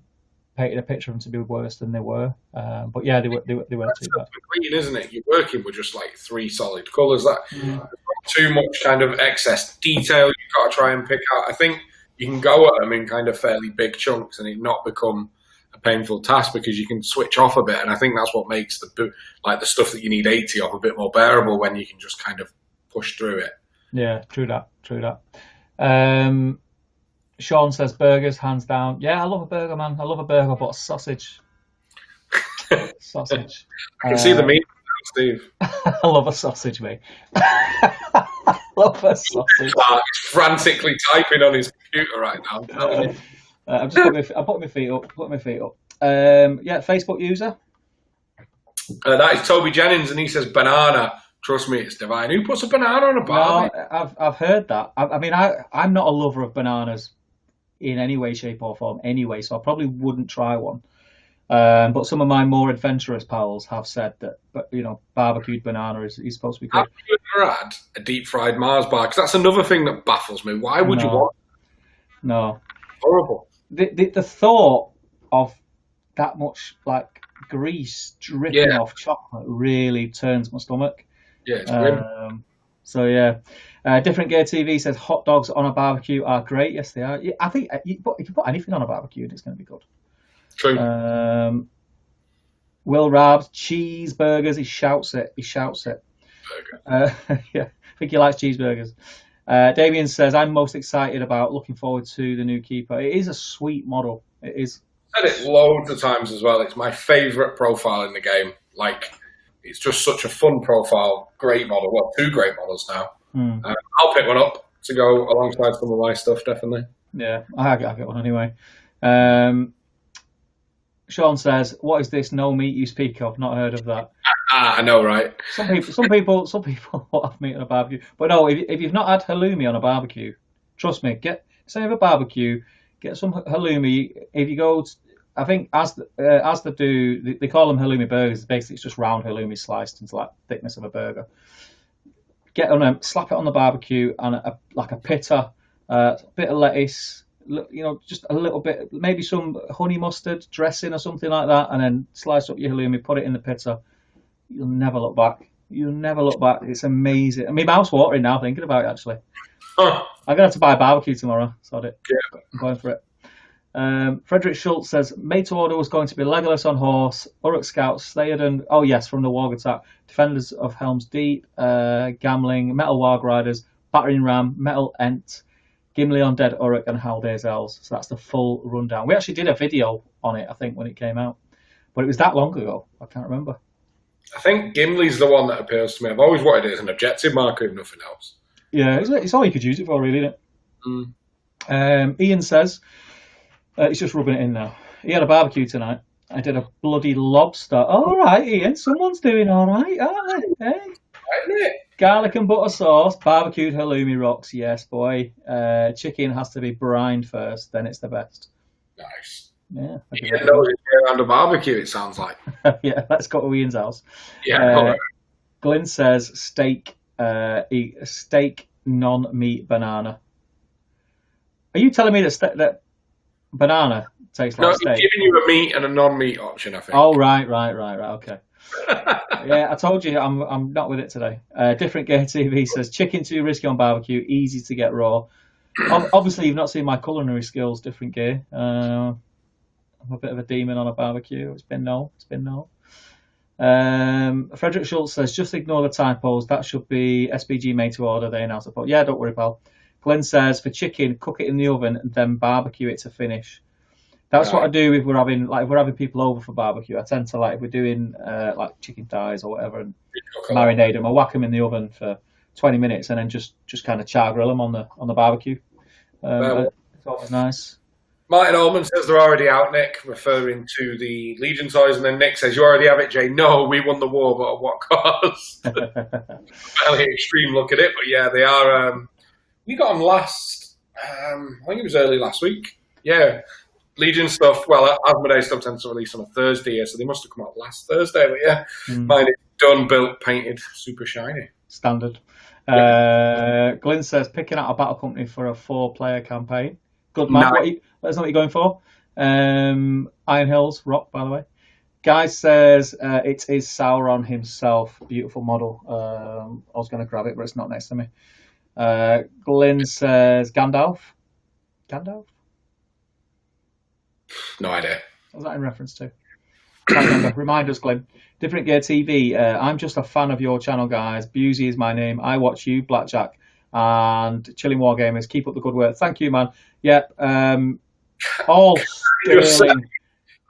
Speaker 1: painted a picture of them to be worse than they were. But yeah, they weren't too bad.
Speaker 2: Green, isn't it? You're working with just like 3 solid colours. Too much kind of excess detail you've got to try and pick out. I think you can go at them in kind of fairly big chunks and it not become a painful task because you can switch off a bit. And I think that's what makes the stuff that you need 80 of a bit more bearable when you can just kind of push through it.
Speaker 1: Yeah, true that. Sean says burgers, hands down. Yeah, I love a burger, man. I love a burger, but a sausage. Sausage.
Speaker 2: I can see the meat, Steve.
Speaker 1: I love a sausage, mate. I love a sausage.
Speaker 2: He's frantically typing on his computer right now.
Speaker 1: I'm putting my feet up. Facebook user.
Speaker 2: That is Toby Jennings, and he says banana. Trust me, it's divine. Who puts a banana on a bar?
Speaker 1: No, I've heard that. I mean, I'm not a lover of bananas in any way, shape, or form anyway, so I probably wouldn't try one. But some of my more adventurous pals have said that, barbecued banana is supposed to be good.
Speaker 2: Have you ever had a deep fried Mars bar? Because that's another thing that baffles me. Why would you want?
Speaker 1: No.
Speaker 2: Horrible.
Speaker 1: The thought of that much like grease dripping off chocolate really turns my stomach.
Speaker 2: Yeah, it's grim.
Speaker 1: So yeah. Different Gear TV says hot dogs on a barbecue are great. Yes, they are. I think you can put anything on a barbecue and it's going to be good.
Speaker 2: True.
Speaker 1: Will Rabs, cheeseburgers. He shouts it. Yeah, I think he likes cheeseburgers. Damien says, I'm most excited about looking forward to the new Keeper. It is a sweet model. It is.
Speaker 2: I've said it loads of times as well. It's my favourite profile in the game. Like, it's just such a fun profile. Great model. Well, 2 great models now. I'll pick one up to go alongside some of my stuff, definitely.
Speaker 1: Yeah, I'll get one anyway. Sean says, "What is this no meat you speak of? Not heard of that."
Speaker 2: I know, right?
Speaker 1: Some people will have meat on a barbecue, but no. If you've not had halloumi on a barbecue, trust me, say have a barbecue, get some halloumi. If you go, I think as they do, they call them halloumi burgers. Basically, it's just round halloumi sliced into like thickness of a burger. Get on them, slap it on the barbecue, and like a pita, a bit of lettuce, just a little bit, maybe some honey mustard dressing or something like that, and then slice up your halloumi, put it in the pita. You'll never look back. You'll never look back. It's amazing. I mean, mouth's watering now thinking about it, actually.
Speaker 2: Huh.
Speaker 1: I'm going to have to buy a barbecue tomorrow. Sod it.
Speaker 2: Yeah.
Speaker 1: I'm going for it. Frederick Schultz says, made to order was going to be Legolas on horse, Uruk Scouts, Theoden, oh yes, from the Warg attack, Defenders of Helm's Deep, Gamling, Metal Warg Riders, Battering Ram, Metal Ent, Gimli on Dead Uruk, and Haldair's Elves. So that's the full rundown. We actually did a video on it, I think, when it came out. But it was that long ago. I can't remember.
Speaker 2: I think Gimli's the one that appeals to me. I've always wanted it as an objective marker, if nothing else.
Speaker 1: Yeah, it's all you could use it for, really, isn't it? Ian says, he's just rubbing it in now. He had a barbecue tonight. I did a bloody lobster. All right, Ian, someone's doing all right, aren't they? Hey.
Speaker 2: Right,
Speaker 1: Garlic and butter sauce, barbecued halloumi rocks. Yes, boy. Chicken has to be brined first, then it's the best.
Speaker 2: Nice.
Speaker 1: Yeah.
Speaker 2: Ian knows his way around a barbecue, it sounds like.
Speaker 1: Yeah, let's go to Ian's house.
Speaker 2: Yeah.
Speaker 1: Glenn says steak, non-meat banana. Are you telling me that banana tastes like steak?
Speaker 2: No, he's giving you a meat and a non-meat option, I think.
Speaker 1: Oh, right, okay. Yeah, I told you I'm not with it today. Different Gear TV says chicken too risky on barbecue, easy to get raw. Obviously, you've not seen my culinary skills, Different Gear. I'm a bit of a demon on a barbecue. It's been no. Frederick Schultz says, just ignore the typos. That should be SPG made to order. They announced it. Yeah, don't worry, pal. Glenn says, for chicken, cook it in the oven and then barbecue it to finish. That's what I do if we're having people over for barbecue. I tend to if we're doing like chicken thighs or whatever and marinate them. I whack them in the oven for 20 minutes and then just kind of char grill them on the barbecue. It's always nice.
Speaker 2: Martin Allman says they're already out, Nick, referring to the Legion toys. And then Nick says, you already have it, Jay. No, we won the war, but at what cost? Fairly extreme look at it, but yeah, they are. We got them last, I think it was early last week. Yeah. Legion stuff, well, Asmodee stuff tends to release on a Thursday here, so they must have come out last Thursday. But yeah, mine is done, built, painted, super shiny.
Speaker 1: Standard. Yeah. Glenn says, picking out a battle company for a 4-player campaign. Good man. Nice. Let us know what you're going for. Iron Hills, rock, by the way. Guy says it is Sauron himself. Beautiful model. I was going to grab it, but it's not next to me. Glenn says Gandalf. Gandalf?
Speaker 2: No idea.
Speaker 1: What was that in reference to? Can't remember. Remind us, Glenn. Different Gear TV. I'm just a fan of your channel, guys. Busey is my name. I watch you, Blackjack, and Chilling Wargamers. Keep up the good work. Thank you, man. Yep. All sterling.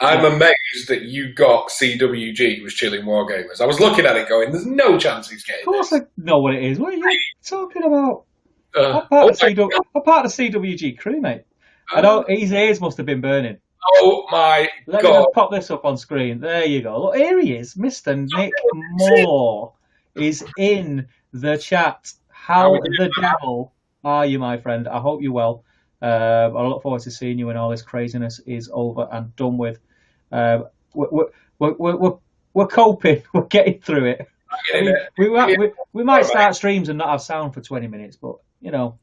Speaker 2: I'm amazed that you got CWG was Chilling Wargamers. I was looking at it going, there's no chance he's getting
Speaker 1: Of course
Speaker 2: this.
Speaker 1: I know what it is. What are you talking about? I'm part of the CWG crew, mate. I know his ears must have been burning.
Speaker 2: Oh my
Speaker 1: God. Let me just pop this up on screen. There you go. Look, here he is. Mr. Nick Moore is in the chat. How the devil are you, my friend? I hope you're well. I look forward to seeing you when all this craziness is over and done with. We're coping. We're getting through it. We might start streams and not have sound for 20 minutes, but, you know.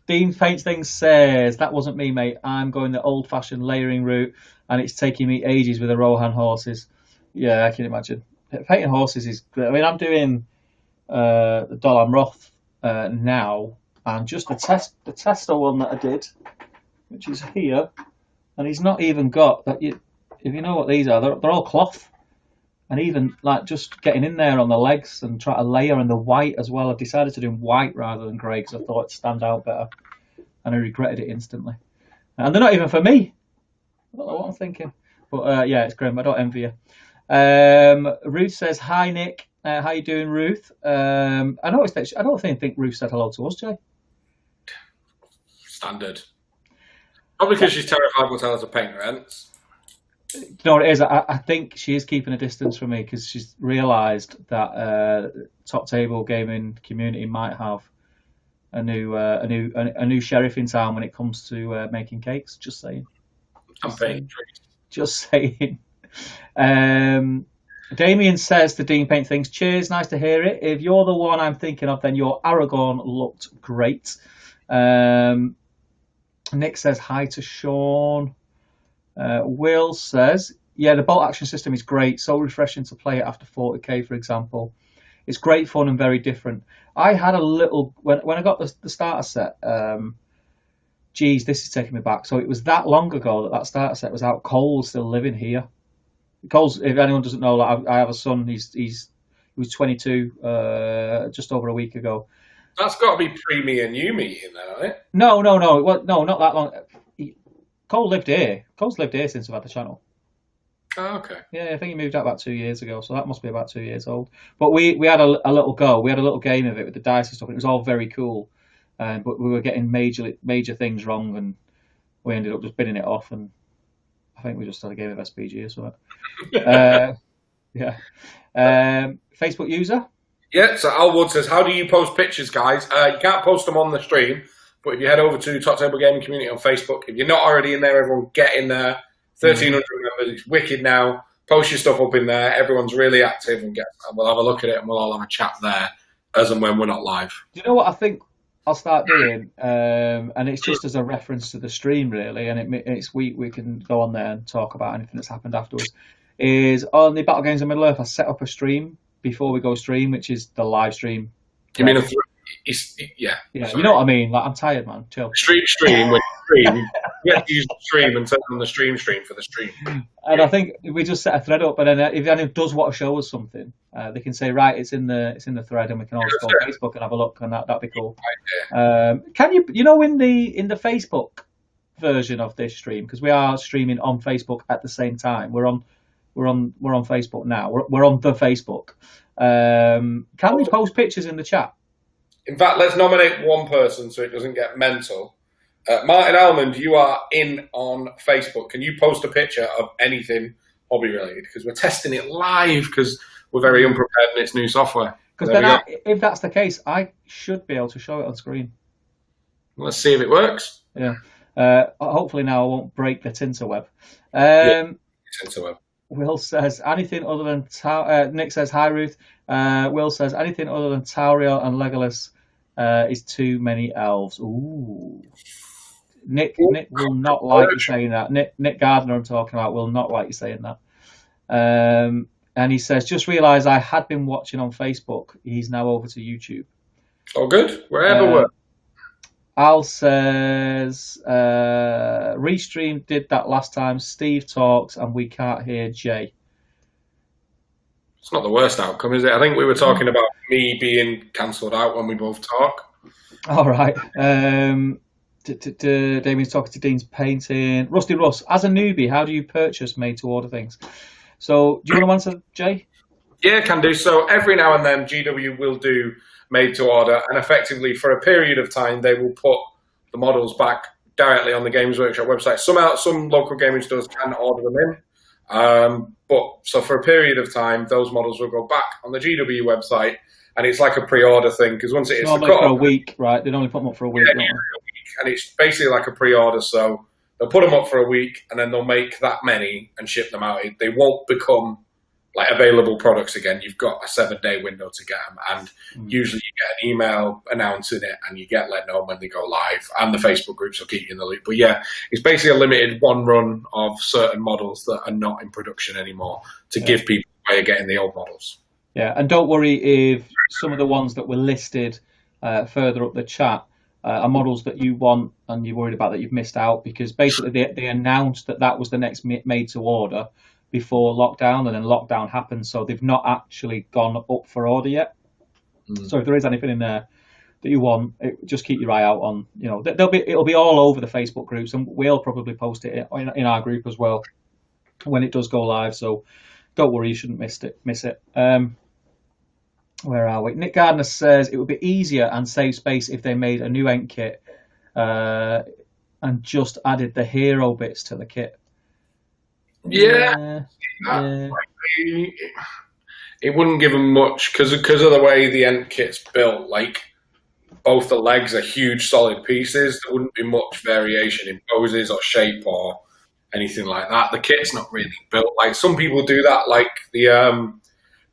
Speaker 1: Dean Paints Things says, that wasn't me, mate. I'm going the old-fashioned layering route, and it's taking me ages with the Rohan horses. Yeah, I can imagine. Painting horses is great. I mean, I'm doing the Dolan Roth now, and just the tester one that I did, which is here, and he's not even got that. If you know what these are, they're all cloth, and even like just getting in there on the legs and try to layer in the white as well. I've decided to do white rather than grey because I thought it'd stand out better, and I regretted it instantly. And they're not even for me. I don't know what I'm thinking, but yeah, it's grim. I don't envy you. Ruth says, hi Nick, How you doing, Ruth? I noticed that I don't think Ruth said hello to us, Jay.
Speaker 2: Standard. Probably because she's terrified we'll tell her to paint her ends.
Speaker 1: You know what it is? I think she is keeping a distance from me because she's realised that top table gaming community might have a new sheriff in town when it comes to making cakes. Just saying.
Speaker 2: I'm painting trees.
Speaker 1: Just saying. Damien says the Dean Paint things. Cheers, nice to hear it. If you're the one I'm thinking of, then your Aragorn looked great. Nick says hi to Sean. Will says, yeah, the bolt action system is great. So refreshing to play it after 40k, for example. It's great fun and very different. I had a little when I got the starter set. Geez, this is taking me back. So it was that long ago that starter set was out. Cole's still living here. Cole's, if anyone doesn't know, I have a son. He was 22 just over a week ago.
Speaker 2: That's got to be pre me and you meeting, then, hasn't it?
Speaker 1: No. Well, no, not that long. Cole lived here. Cole's lived here since I've had the channel.
Speaker 2: Oh, okay.
Speaker 1: Yeah, I think he moved out about 2 years ago, so that must be about 2 years old. But we had a little go. We had a little game of it with the dice and stuff, and it was all very cool. But we were getting major things wrong, and we ended up just bidding it off. And I think we just had a game of SPG or something. Yeah. Facebook user.
Speaker 2: Yeah, so Al Wood says, how do you post pictures, guys? You can't post them on the stream, but if you head over to Top Table Gaming Community on Facebook, if you're not already in there, everyone get in there. 1,300 members, it's wicked now. Post your stuff up in there. Everyone's really active, and we'll have a look at it, and we'll all have a chat there as and when we're not live.
Speaker 1: Do you know what I think I'll start doing? And it's just as a reference to the stream, really, and it's we can go on there and talk about anything that's happened afterwards. Is on the Battle Games of Middle Earth, I set up a stream before we go stream, which is the live stream.
Speaker 2: You mean yeah.
Speaker 1: You know what I mean? Like, I'm tired, man. Chill.
Speaker 2: Stream. We have to use the stream and turn on the stream for the stream.
Speaker 1: And I think we just set a thread up, and then if anyone does want to show us something, they can say, right, it's in the thread, and we can all go on Facebook and have a look, and that'd be cool. Can you in the Facebook version of this stream, because we are streaming on Facebook at the same time. We're on Facebook now. We're on the Facebook. Can we post pictures in the chat?
Speaker 2: In fact, let's nominate one person so it doesn't get mental. Martin Almond, you are in on Facebook. Can you post a picture of anything hobby related? Because we're testing it live because we're very unprepared in its new software.
Speaker 1: Because then, if that's the case, I should be able to show it on screen.
Speaker 2: Let's see if it works.
Speaker 1: Yeah. Hopefully now I won't break the Tinterweb.
Speaker 2: Tinterweb.
Speaker 1: Will says anything other than Nick says hi Ruth. Will says anything other than Tauriel and Legolas is too many elves. Ooh. Nick will not like you saying that. Nick Gardner I'm talking about will not like you saying that. And he says, just realised I had been watching on Facebook. He's now over to YouTube.
Speaker 2: Oh, good. Wherever we're.
Speaker 1: Al says, Restream did that last time. Steve talks and we can't hear Jay.
Speaker 2: It's not the worst outcome, is it? I think we were talking about me being cancelled out when we both talk. All
Speaker 1: right. Damien's talking to Dean's painting. Rusty Russ, as a newbie, how do you purchase made-to-order things? So, do you want to answer, Jay?
Speaker 2: Yeah, can do. So every now and then, GW will do made-to-order, and effectively for a period of time, they will put the models back directly on the Games Workshop website. Some local gaming stores can order them in, but so for a period of time, those models will go back on the GW website, and it's like a pre-order thing because once it is
Speaker 1: for a week, right? They only put them up for a week.
Speaker 2: Yeah, and it's basically like a pre-order. So they'll put them up for a week, and then they'll make that many and ship them out. They won't become like available products again. You've got a 7-day window to get them, and usually you get an email announcing it, and you get let know when they go live, and the Facebook groups will keep you in the loop. But yeah, it's basically a limited one run of certain models that are not in production anymore to give people a way of getting the old models.
Speaker 1: Yeah, and don't worry if some of the ones that were listed further up the chat are models that you want and you're worried about that you've missed out, because basically they announced that was the next made to order before lockdown, and then lockdown happened, so they've not actually gone up for order yet. So if there is anything in there that you want, just keep your eye out on. It'll be all over the Facebook groups, and we'll probably post it in our group as well when it does go live. So don't worry, you shouldn't miss it. Where are we? Nick Gardner says it would be easier and save space if they made a new Ent kit and just added the hero bits to the kit.
Speaker 2: Yeah,
Speaker 1: Yeah.
Speaker 2: it wouldn't give them much because of the way the Ent kit's built. Like both the legs are huge, solid pieces. There wouldn't be much variation in poses or shape or anything like that. The kit's not really built like some people do that. Like the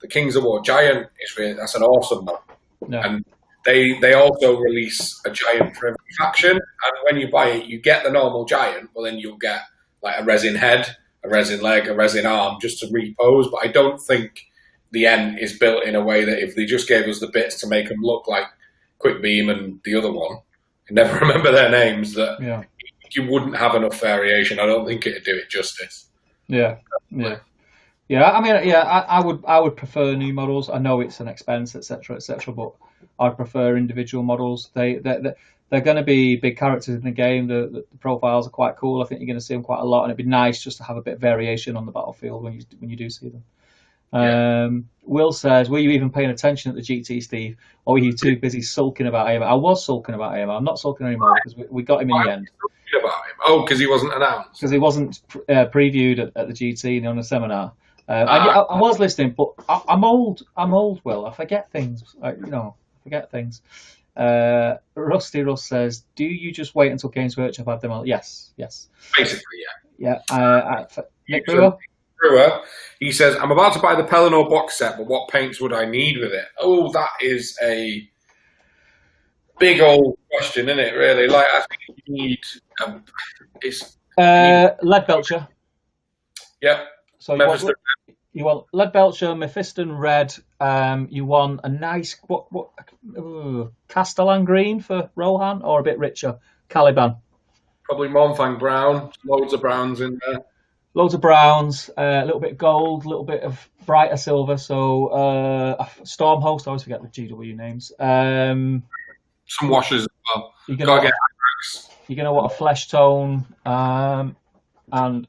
Speaker 2: Kings of War Giant is really that's an awesome one,
Speaker 1: Yeah.
Speaker 2: and they also release a giant for every faction. And when you buy it, you get the normal giant, but then you'll get like a resin head, a resin leg, a resin arm just to repose. But I don't think the Ent is built in a way that if they just gave us the bits to make them look like Quick Beam and the other one, I never remember their names, that you wouldn't have enough variation. I don't think it'd do it justice.
Speaker 1: Yeah. I mean, I would prefer new models. I know it's an expense, etc., but I'd prefer individual models. They're going to be big characters in the game. The profiles are quite cool. I think you're going to see them quite a lot, and it'd be nice just to have a bit of variation on the battlefield when you do see them. Will says, were you even paying attention at the GT, Steve, or were you too busy sulking about AMR? I was sulking about AMR. I'm not sulking anymore because we got him in the end.
Speaker 2: About him? Oh, because he wasn't announced.
Speaker 1: Because he wasn't previewed at the GT on a seminar. I was listening, but I'm old. Will, I forget things. Forget things. Rusty Russ says, do you just wait until Games Workshop have them all? Yes.
Speaker 2: Basically, yeah.
Speaker 1: Nick Brewer,
Speaker 2: he says, I'm about to buy the Pelennor box set, but what paints would I need with it? Oh, that is a big old question, isn't it, really? Like, I think you need...
Speaker 1: Lead Belcher.
Speaker 2: Yep.
Speaker 1: So you want Lead Belcher, Mephiston Red. You want a nice Castellan Green for Rohan, or a bit richer Caliban.
Speaker 2: Probably Monfang Brown. Loads of browns in there.
Speaker 1: Loads of browns, a little bit of gold, a little bit of brighter silver. So Stormhost, I always forget the GW names.
Speaker 2: Some washes as well.
Speaker 1: You're gonna want a flesh tone and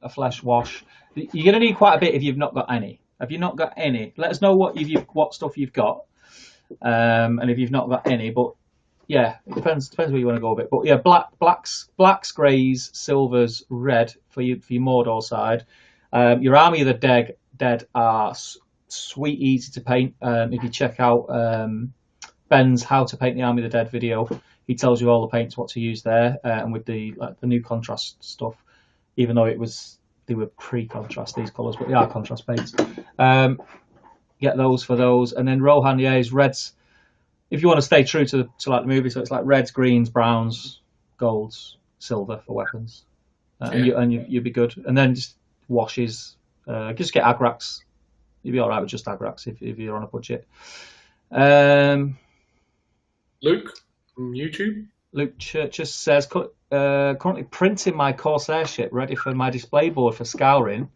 Speaker 1: a flesh wash. You're gonna need quite a bit if you've not got any. Have you not got any? Let us know what stuff you've got, and if you've not got any. But yeah, it depends where you want to go a bit. But yeah, blacks, greys, silvers, red for your Mordor side. Your Army of the Dead are sweet, easy to paint. If you check out Ben's How to Paint the Army of the Dead video, he tells you all the paints, what to use there, and with the new contrast stuff. Even though they were pre-contrast, these colours, but they are contrast paints. Get those for those, and then Rohan, is reds. If you want to stay true to like the movie, so it's like reds, greens, browns, golds, silver for weapons, and you'll be good. And then just washes. Just get Agrax. You'll be all right with just Agrax if you're on a budget.
Speaker 2: Luke from YouTube.
Speaker 1: Luke Churches says, currently printing my Corsair ship ready for my display board for scouring.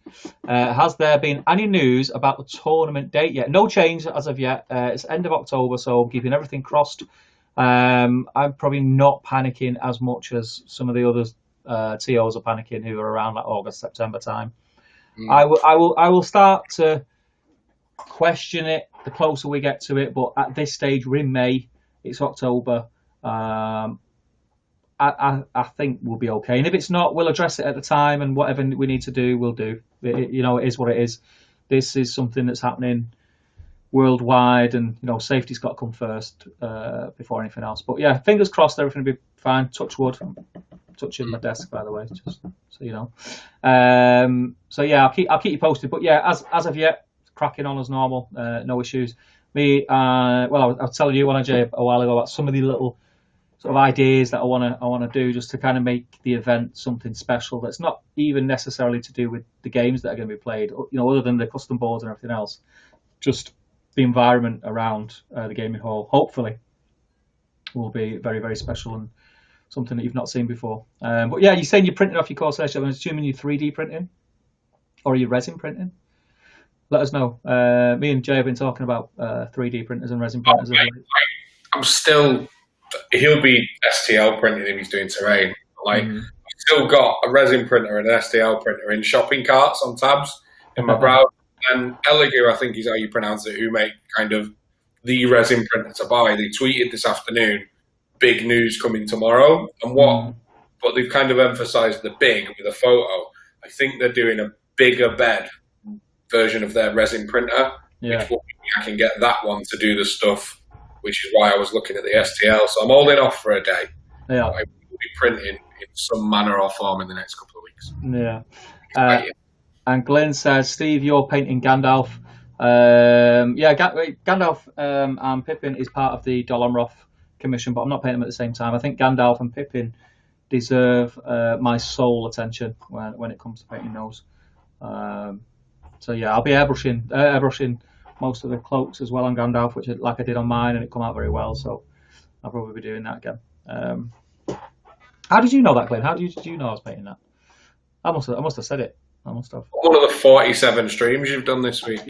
Speaker 1: Has there been any news about the tournament date yet? No change as of yet. It's end of October, so I'm keeping everything crossed. I'm probably not panicking as much as some of the others TOs are panicking who are around like August, September time. I will start to question it the closer we get to it, but at this stage, we're in May. It's October. I think we'll be okay, and if it's not, we'll address it at the time, and whatever we need to do, we'll do. It is what it is. This is something that's happening worldwide, and safety's got to come first before anything else. But yeah, fingers crossed, everything will be fine. Touch wood. I'm touching my desk, by the way, just so you know. So yeah, I'll keep you posted. But yeah, as of yet, cracking on as normal. No issues. I was telling you, Jay, a while ago about some of the little sort of ideas that I want to do just to kind of make the event something special that's not even necessarily to do with the games that are going to be played, other than the custom boards and everything else. Just the environment around the gaming hall, hopefully, will be very, very special and something that you've not seen before. But yeah, you're saying you're printing off your Corsair ship. I'm assuming you're 3D printing, or are you resin printing? Let us know. Me and Jay have been talking about 3D printers and resin printers.
Speaker 2: I'm still... He'll be STL printing if he's doing terrain. I've still got a resin printer and an STL printer in shopping carts on tabs in my browser. And Elegir, I think is how you pronounce it, who make kind of the resin printer to buy. They tweeted this afternoon, big news coming tomorrow. And but they've kind of emphasised the big with a photo. I think they're doing a bigger bed version of their resin printer, which will mean I can get that one to do the stuff, which is why I was looking at the STL. So I'm holding off for a day.
Speaker 1: Yeah.
Speaker 2: I will be printing in some manner or form in the next couple of weeks.
Speaker 1: Yeah. And Glenn says, Steve, you're painting Gandalf. Gandalf and Pippin is part of the Dolomroth commission, but I'm not painting them at the same time. I think Gandalf and Pippin deserve my sole attention when it comes to painting those. So yeah, I'll be airbrushing most of the cloaks as well on Gandalf, which like I did on mine, and it come out very well. So I'll probably be doing that again. How did you know that, Glenn? How did you know I was painting that? I must have said it. I must have.
Speaker 2: One of the 47 streams you've done this week.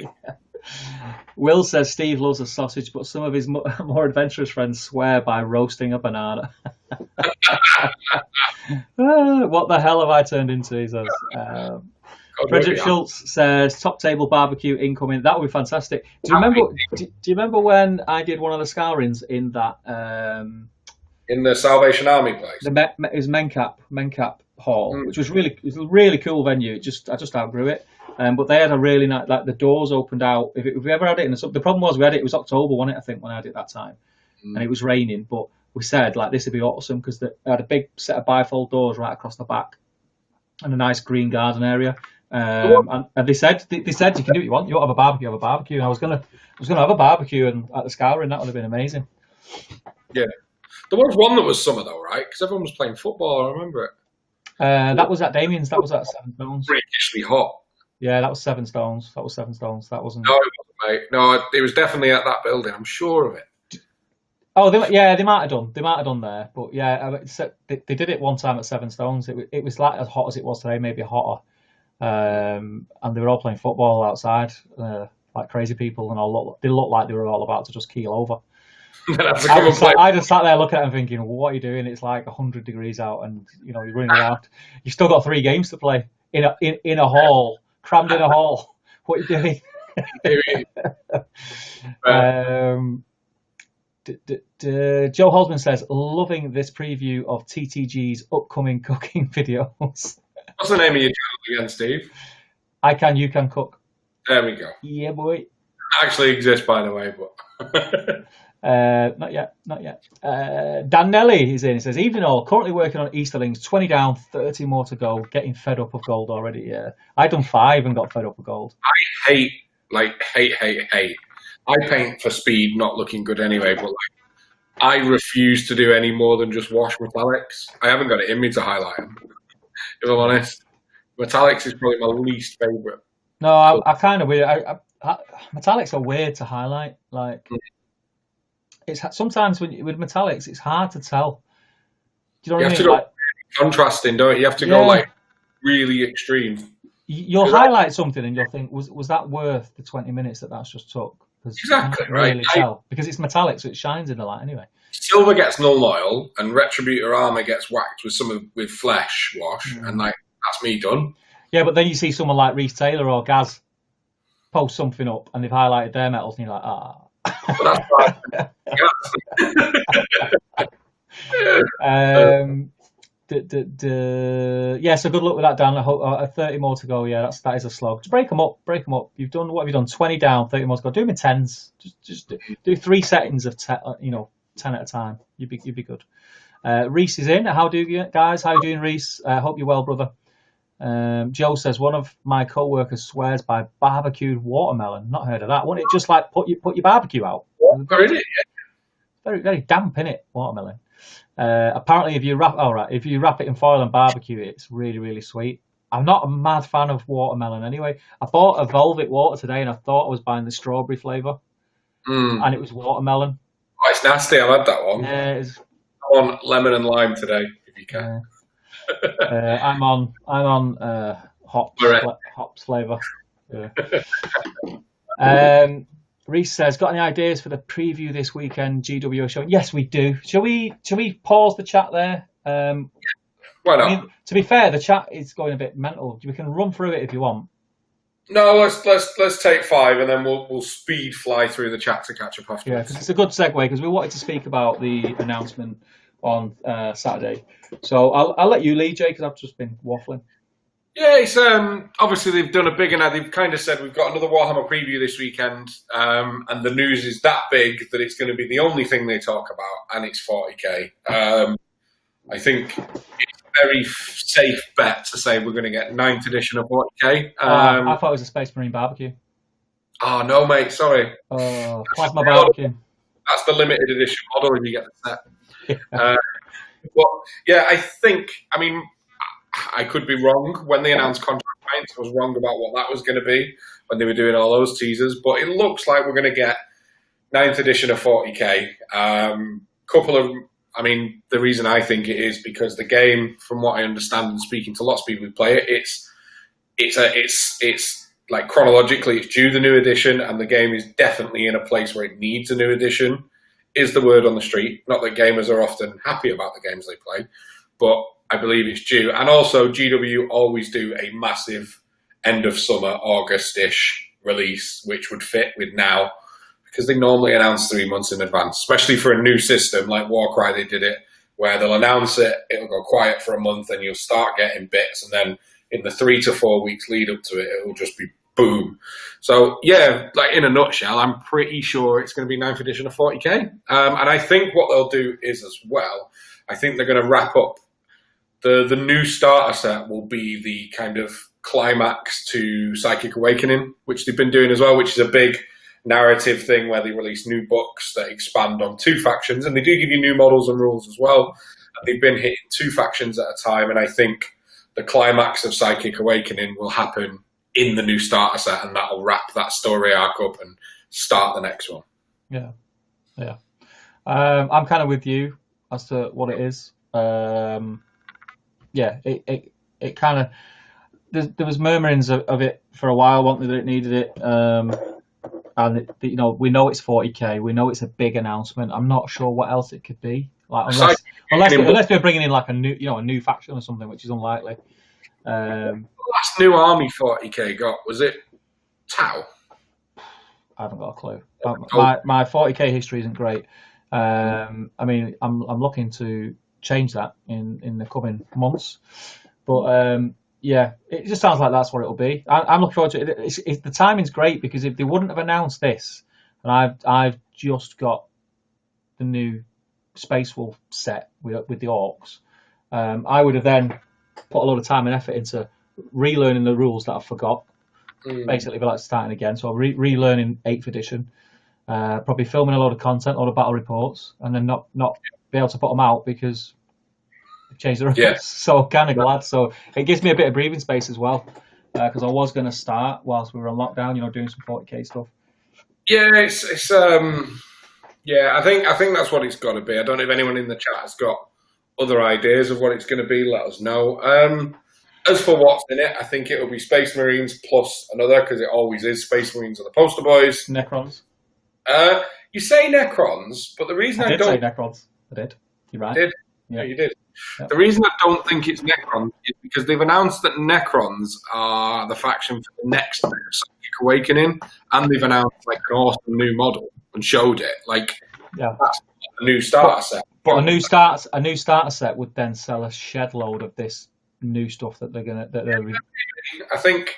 Speaker 1: Will says Steve loves a sausage, but some of his more adventurous friends swear by roasting a banana. What the hell have I turned into? He says. Frederick Schultz says top table barbecue incoming. That would be fantastic. Do you remember when I did one of the scourings in that?
Speaker 2: In the Salvation Army place.
Speaker 1: It was Mencap Hall, which was a really cool venue. I just outgrew it. But they had a really nice, like the doors opened out. If we ever had it the problem was it was October, wasn't it? I think when I had it that time, and it was raining. But we said like this would be awesome because they had a big set of bifold doors right across the back, and a nice green garden area. And they said you can do what you want. You want to have a barbecue, have a barbecue. And I was gonna have a barbecue and at the scouring. That would have been amazing.
Speaker 2: Yeah, there was one that was summer though, right? Because everyone was playing football. I remember it.
Speaker 1: That was at Damien's. That was at 7 Stones.
Speaker 2: Freakishly hot.
Speaker 1: Yeah, that was 7 Stones. That wasn't.
Speaker 2: No, it wasn't, mate. No, it was definitely at that building. I'm sure of it.
Speaker 1: Oh, they might have done. They might have done there, but yeah, they did it one time at 7 Stones. It was like as hot as it was today, maybe hotter. And they were all playing football outside, like crazy people, and they looked like they were all about to just keel over. I just sat there looking at them thinking, what are you doing? It's like 100 degrees out, and you're running around. You've still got 3 games to play in a hall, crammed in a hall. What are you doing? Joe Holzman says, loving this preview of TTG's upcoming cooking videos.
Speaker 2: What's the name of your channel again, Steve?
Speaker 1: I Can, You Can Cook.
Speaker 2: There we go.
Speaker 1: Yeah, boy.
Speaker 2: It actually exists, by the way, but...
Speaker 1: Not yet. Dan Nelly is in. He says, evening all, currently working on Easterlings, 20 down, 30 more to go, getting fed up of gold already. Yeah, I done 5 and got fed up of gold.
Speaker 2: I hate. I paint for speed, not looking good anyway, but I refuse to do any more than just wash metallics. I haven't got it in me to highlight them, if I'm honest. Metallics is probably my least favourite.
Speaker 1: No, I kind of weird. Metallics are weird to highlight. It's sometimes with metallics, it's hard to tell. Do you know what I mean?
Speaker 2: You have to go contrasting, don't you? You have to go really extreme.
Speaker 1: You'll highlight something and you'll think, was that worth the 20 minutes that's just took?
Speaker 2: Exactly,
Speaker 1: you can't really tell because it's metallic, so it shines in the light anyway.
Speaker 2: Silver gets null oil, and Retributor armor gets whacked with flesh wash, and that's me done. Yeah,
Speaker 1: but then you see someone like Reece Taylor or Gaz post something up, and they've highlighted their metals, and you're like,
Speaker 2: That's
Speaker 1: right. Yeah, so good luck with that, Dan. I hope 30 more to go. Yeah, that is a slog. Just break them up. You've done what have you done? 20 down, 30 more to go. Do them in 10s. Just do 3 settings of 10 at a time. You'd be good. Reese is in. How do you guys? How you doing, Reese? Hope you're well, brother. Joe says one of my co-workers swears by barbecued watermelon. Not heard of that. Wouldn't it just like put your barbecue out?
Speaker 2: Really?
Speaker 1: Very, very damp, innit, watermelon. Apparently, if you wrap it in foil and barbecue it, it's really, really sweet. I'm not a mad fan of watermelon anyway. I bought a Velvet water today, and I thought I was buying the strawberry flavour, and it was watermelon.
Speaker 2: Oh, it's nasty. I've had that one.
Speaker 1: Yeah,
Speaker 2: I'm on lemon and lime today, if you can.
Speaker 1: I'm on hops flavour. Yeah. Reese says, got any ideas for the preview this weekend GWO show? Yes, we do. Shall we pause the chat there?
Speaker 2: Why not?
Speaker 1: I mean, to be fair, the chat is going a bit mental. We can run through it if you want.
Speaker 2: No, let's take 5, and then we'll speed fly through the chat to catch up
Speaker 1: Yeah,
Speaker 2: afterwards.
Speaker 1: because it's a good segue because we wanted to speak about the announcement on Saturday. So I'll let you lead, Jay, because I've just been waffling.
Speaker 2: Yeah, it's obviously they've done a big, and they've kind of said we've got another Warhammer preview this weekend, and the news is that big that it's going to be the only thing they talk about, and it's 40k. I think it's a very safe bet to say we're going to get 9th edition of 40k.
Speaker 1: I thought it was a Space Marine barbecue.
Speaker 2: Oh no, mate, sorry.
Speaker 1: Plasma barbecue.
Speaker 2: That's the limited edition model, and you get the set.
Speaker 1: Yeah.
Speaker 2: But yeah, I mean, I could be wrong. When they announced contract length, I was wrong about what that was going to be when they were doing all those teasers. But it looks like we're going to get 9th edition of 40k. I mean, the reason I think it is because the game, from what I understand and speaking to lots of people who play it, it's like chronologically it's due the new edition, and the game is definitely in a place where it needs a new edition. Is the word on the street? Not that gamers are often happy about the games they play, but I believe it's due. And also, GW always do a massive end of summer, August-ish release, which would fit with now, because they normally announce 3 months in advance, especially for a new system like Warcry. They did it where they'll announce it, it'll go quiet for a month, and you'll start getting bits, and then in the 3 to 4 weeks lead up to it, it'll just be boom. So yeah, like in a nutshell, I'm pretty sure it's going to be 9th edition of 40k. And I think what they'll do is as well, I think they're going to wrap up the new starter set will be the kind of climax to Psychic Awakening, which they've been doing as well, which is a big narrative thing where they release new books that expand on 2 factions, and they do give you new models and rules as well. And they've been hitting 2 factions at a time, and I think the climax of Psychic Awakening will happen in the new starter set, and that'll wrap that story arc up and start the next one.
Speaker 1: Yeah. I'm kind of with you as to what it is. It kind of there was murmurings of it for a while, wanting that it needed it, and we know it's 40k, we know it's a big announcement. I'm not sure what else it could be, like unless they're bringing in like a new faction or something, which is unlikely.
Speaker 2: The last new army 40k got, was it Tau?
Speaker 1: I haven't got a clue. My 40k history isn't great. I mean, I'm looking to change that in the coming months, but yeah, it just sounds like that's what it'll be. I'm looking forward to it. The timing's great, because if they wouldn't have announced this, and I've just got the new Space Wolf set with the orcs, I would have then put a lot of time and effort into relearning the rules that I forgot. Basically, be like starting again. So relearning 8th edition, probably filming a lot of content, a lot of battle reports, and then not be able to put them out because they've changed the rules. Yeah. So kind of glad. So it gives me a bit of breathing space as well, because I was going to start whilst we were on lockdown, doing some 40k stuff.
Speaker 2: Yeah, it's yeah. I think that's what it's got to be. I don't know if anyone in the chat has got other ideas of what it's going to be. Let us know. As for what's in it, I think it will be Space Marines plus another, because it always is. Space Marines are the poster boys.
Speaker 1: Necrons.
Speaker 2: You say Necrons, but the reason I don't
Speaker 1: say Necrons. I did. You're right.
Speaker 2: You did. Yeah, you did. Yep. The reason I don't think it's Necrons is because they've announced that Necrons are the faction for the next Psychic Awakening, and they've announced like an awesome new model and showed it. Like, that's a new starter set.
Speaker 1: But a new starter set would then sell a shed load of this new stuff that they're gonna.
Speaker 2: I think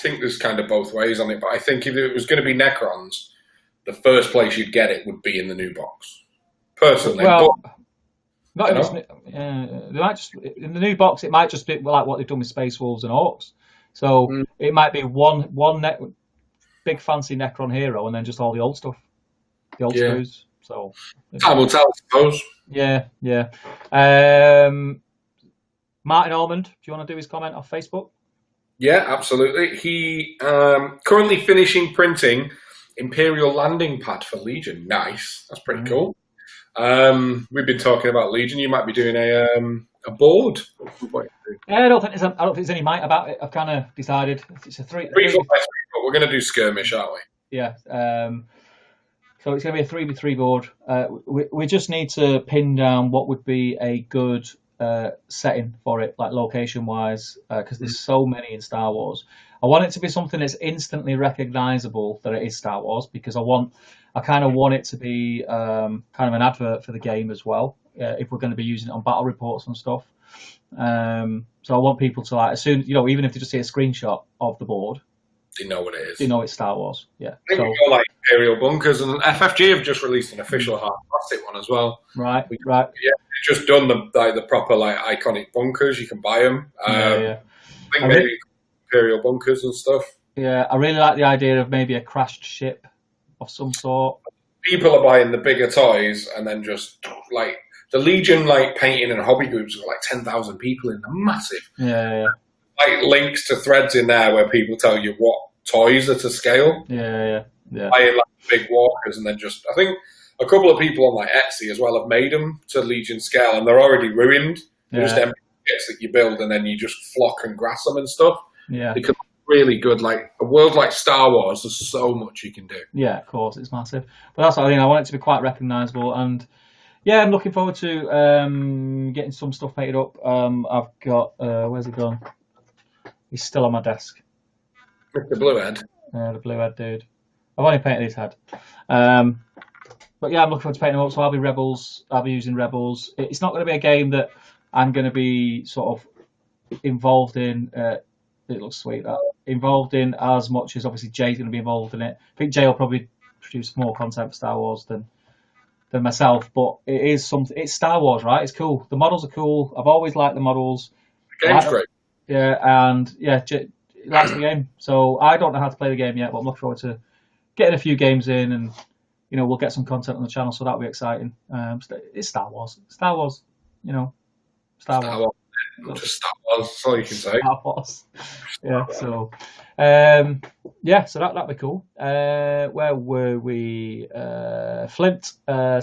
Speaker 2: there's kind of both ways on it, but I think if it was going to be Necrons, the first place you'd get it would be in the new box. Personally,
Speaker 1: they might just in the new box. It might just be like what they've done with Space Wolves and Orcs. So it might be one big fancy Necron hero, and then just all the old stuff, the old screws. So
Speaker 2: time will tell, I suppose.
Speaker 1: Yeah. Martin Almond, do you want to do his comment off Facebook?
Speaker 2: Yeah, absolutely. He currently finishing printing Imperial landing pad for Legion. Nice, that's pretty cool. We've been talking about Legion. You might be doing a board.
Speaker 1: I don't think there's any might about it. I've kind of decided it's a 3
Speaker 2: but we're going to do skirmish, aren't we?
Speaker 1: Yeah. So it's going to be a 3v3 board. We just need to pin down what would be a good setting for it, like location wise, because there's so many in Star Wars. I want it to be something that's instantly recognizable that it is Star Wars, because I kind of want it to be kind of an advert for the game as well, if we're going to be using it on battle reports and stuff. So I want people to, like, as soon, even if they just see a screenshot of the board,
Speaker 2: they know what it is.
Speaker 1: They know it's Star Wars. Yeah.
Speaker 2: I think we've got like Imperial bunkers, and FFG have just released an official hard plastic one as well.
Speaker 1: Right.
Speaker 2: Yeah, they've just done the proper like iconic bunkers. You can buy them.
Speaker 1: Yeah.
Speaker 2: I think maybe Imperial bunkers and stuff.
Speaker 1: Yeah, I really like the idea of maybe a crashed ship of some sort.
Speaker 2: People are buying the bigger toys, and then just like the Legion, like painting and hobby groups have got like 10,000 people in. They're massive.
Speaker 1: Yeah.
Speaker 2: Like links to threads in there where people tell you what toys are to scale.
Speaker 1: Yeah.
Speaker 2: Buying like big walkers, and then just, I think a couple of people on like Etsy as well have made them to Legion scale, and they're already ruined. They're just empty kits that you build, and then you just flock and grass them and stuff.
Speaker 1: Yeah.
Speaker 2: Because really good, like a world like Star Wars, there's so much you can do.
Speaker 1: Yeah, of course, it's massive. But that's what I mean. I want it to be quite recognisable, and yeah, I'm looking forward to getting some stuff painted up. I've got where's it gone? He's still on my desk.
Speaker 2: The Bluehead.
Speaker 1: The Bluehead dude. I've only painted his head. But yeah, I'm looking forward to painting them up. So I'll be Rebels. I'll be using Rebels. It's not going to be a game that I'm going to be sort of involved in. It looks sweet. Involved in as much as obviously Jay's going to be involved in it. I think Jay will probably produce more content for Star Wars than myself. But it is something. It's Star Wars, right? It's cool. The models are cool. I've always liked the models.
Speaker 2: The game's great.
Speaker 1: Yeah, and yeah, that's the game. So I don't know how to play the game yet, but I'm looking forward to getting a few games in, and we'll get some content on the channel, so that'll be exciting. It's Star Wars. Star Wars. Star Wars.
Speaker 2: Just Star Wars. That's all you can say.
Speaker 1: Star Wars. Yeah. So, so that'd be cool. Where were we? Flint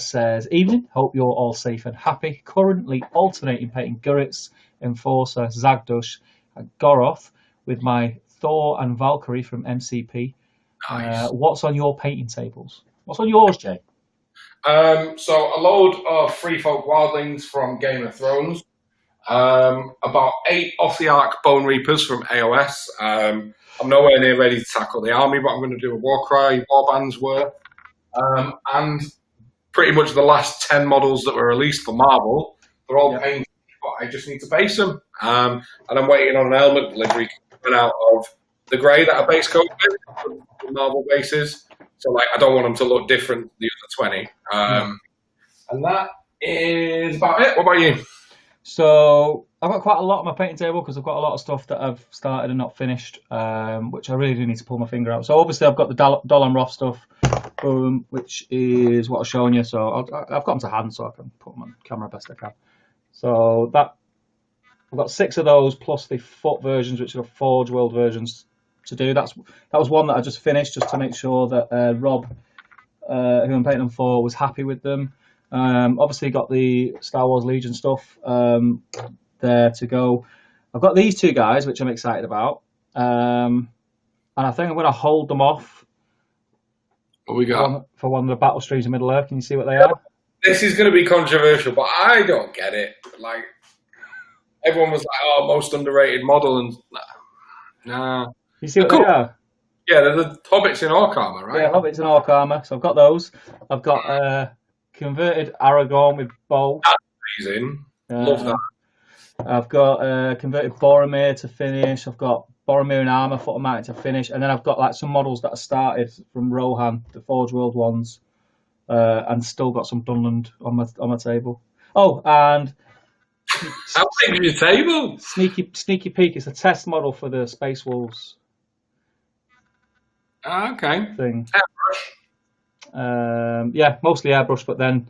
Speaker 1: says, "Evening. Hope you're all safe and happy. Currently alternating painting Gurritz, Enforcer, Zagdush, and Goroth with my Thor and Valkyrie from MCP.
Speaker 2: Nice.
Speaker 1: What's on your painting tables? What's on yours, Jay?"
Speaker 2: So a load of Free Folk Wildlings from Game of Thrones. About 8 off the arc Bone Reapers from AOS. I'm nowhere near ready to tackle the army, but I'm going to do a Warcry Warbands worth. And pretty much the last 10 models that were released for Marvel, they're all painted, but I just need to base them. And I'm waiting on an element delivery coming out of the grey that I base code with, the Marvel bases. So like, I don't want them to look different than the other 20. And that is about it. What about you?
Speaker 1: So I've got quite a lot on my painting table because I've got a lot of stuff that I've started and not finished, which I really do need to pull my finger out. So obviously I've got the Dolan Roth stuff, which is what I've shown you. So I've got them to hand so I can put them on camera best I can. So that I've got 6 of those plus the foot versions, which are Forge World versions to do. That was one that I just finished just to make sure that Rob, who I'm painting them for, was happy with them. Obviously got the Star Wars Legion stuff there to go. I've got these 2 guys, which I'm excited about. And I think I'm going to hold them off.
Speaker 2: What we got?
Speaker 1: For one of the battle streams in Middle Earth. Can you see what they are?
Speaker 2: This is going to be controversial, but I don't get it. Like, everyone was like, "Oh, most underrated model," and nah.
Speaker 1: You see what they are?
Speaker 2: Yeah, they're the Hobbits in Orc armor, right?
Speaker 1: Yeah, Hobbits in Orc armor. So I've got those. I've got converted Aragorn with bow.
Speaker 2: That's amazing. Love that.
Speaker 1: I've got converted Boromir to finish. I've got Boromir in armor, foot mounted to finish, and then I've got like some models that I started from Rohan, the Forge World ones, and still got some Dunland on my table. Oh, and
Speaker 2: how big is your table?
Speaker 1: Sneaky peek. It's a test model for the Space Wolves.
Speaker 2: Okay.
Speaker 1: Thing.
Speaker 2: Airbrush.
Speaker 1: Yeah, mostly airbrush, but then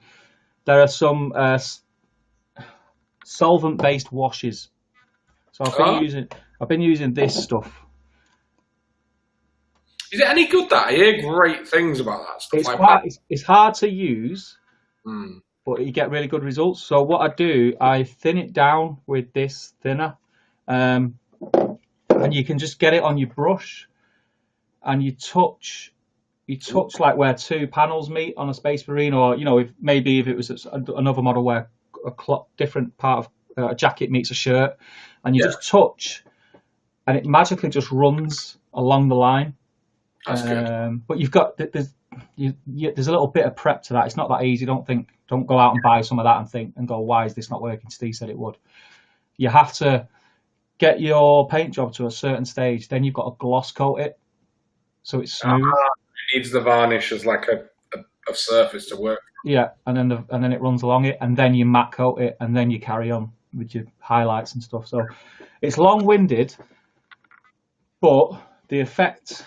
Speaker 1: there are some solvent-based washes. So I've been using this stuff.
Speaker 2: Is it any good? That I hear great things about that stuff.
Speaker 1: It's hard to use, but you get really good results. So what I do, I thin it down with this thinner, and you can just get it on your brush, and you touch like where 2 panels meet on a Space Marine, or if it was another model where a different part of a jacket meets a shirt, and you just touch, and it magically just runs along the line.
Speaker 2: That's good.
Speaker 1: But you've got there's a little bit of prep to that. It's not that easy. Don't go out and buy some of that and go, why is this not working? Steve said it would. You have to get your paint job to a certain stage. Then you've got to gloss coat it, so it's smooth.
Speaker 2: It needs the varnish as like a surface to work.
Speaker 1: Yeah, and then it runs along it, and then you matte coat it, and then you carry on with your highlights and stuff. So it's long-winded, but the effect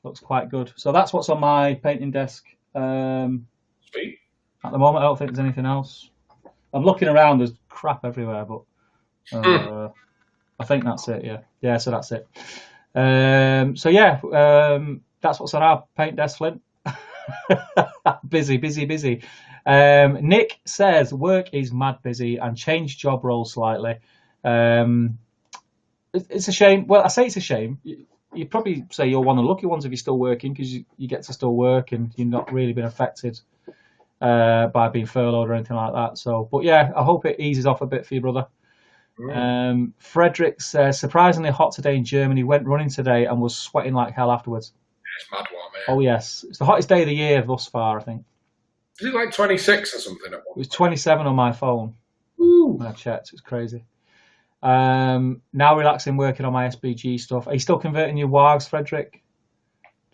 Speaker 1: looks quite good. So that's what's on my painting desk.
Speaker 2: Sweet.
Speaker 1: At the moment, I don't think there's anything else. I'm looking around. There's crap everywhere, but I think that's it. Yeah. So that's it. That's what's on our paint desk, Flint. busy. Nick says work is mad busy and changed job role slightly. It's a shame. Well, I say it's a shame. You probably say you're one of the lucky ones if you're still working, because you get to still work and you've not really been affected by being furloughed or anything like that. So, but yeah, I hope it eases off a bit for you, brother. Frederick says, surprisingly hot today in Germany. Went running today and was sweating like hell afterwards.
Speaker 2: It's mad warm, man.
Speaker 1: Oh yes, it's the hottest day of the year thus far, I think.
Speaker 2: Is it like 26 or something?
Speaker 1: It was 27 on my phone.
Speaker 2: Ooh.
Speaker 1: When I checked, it was crazy. Now relaxing, working on my SBG stuff. Are you still converting your WARGs, Frederick?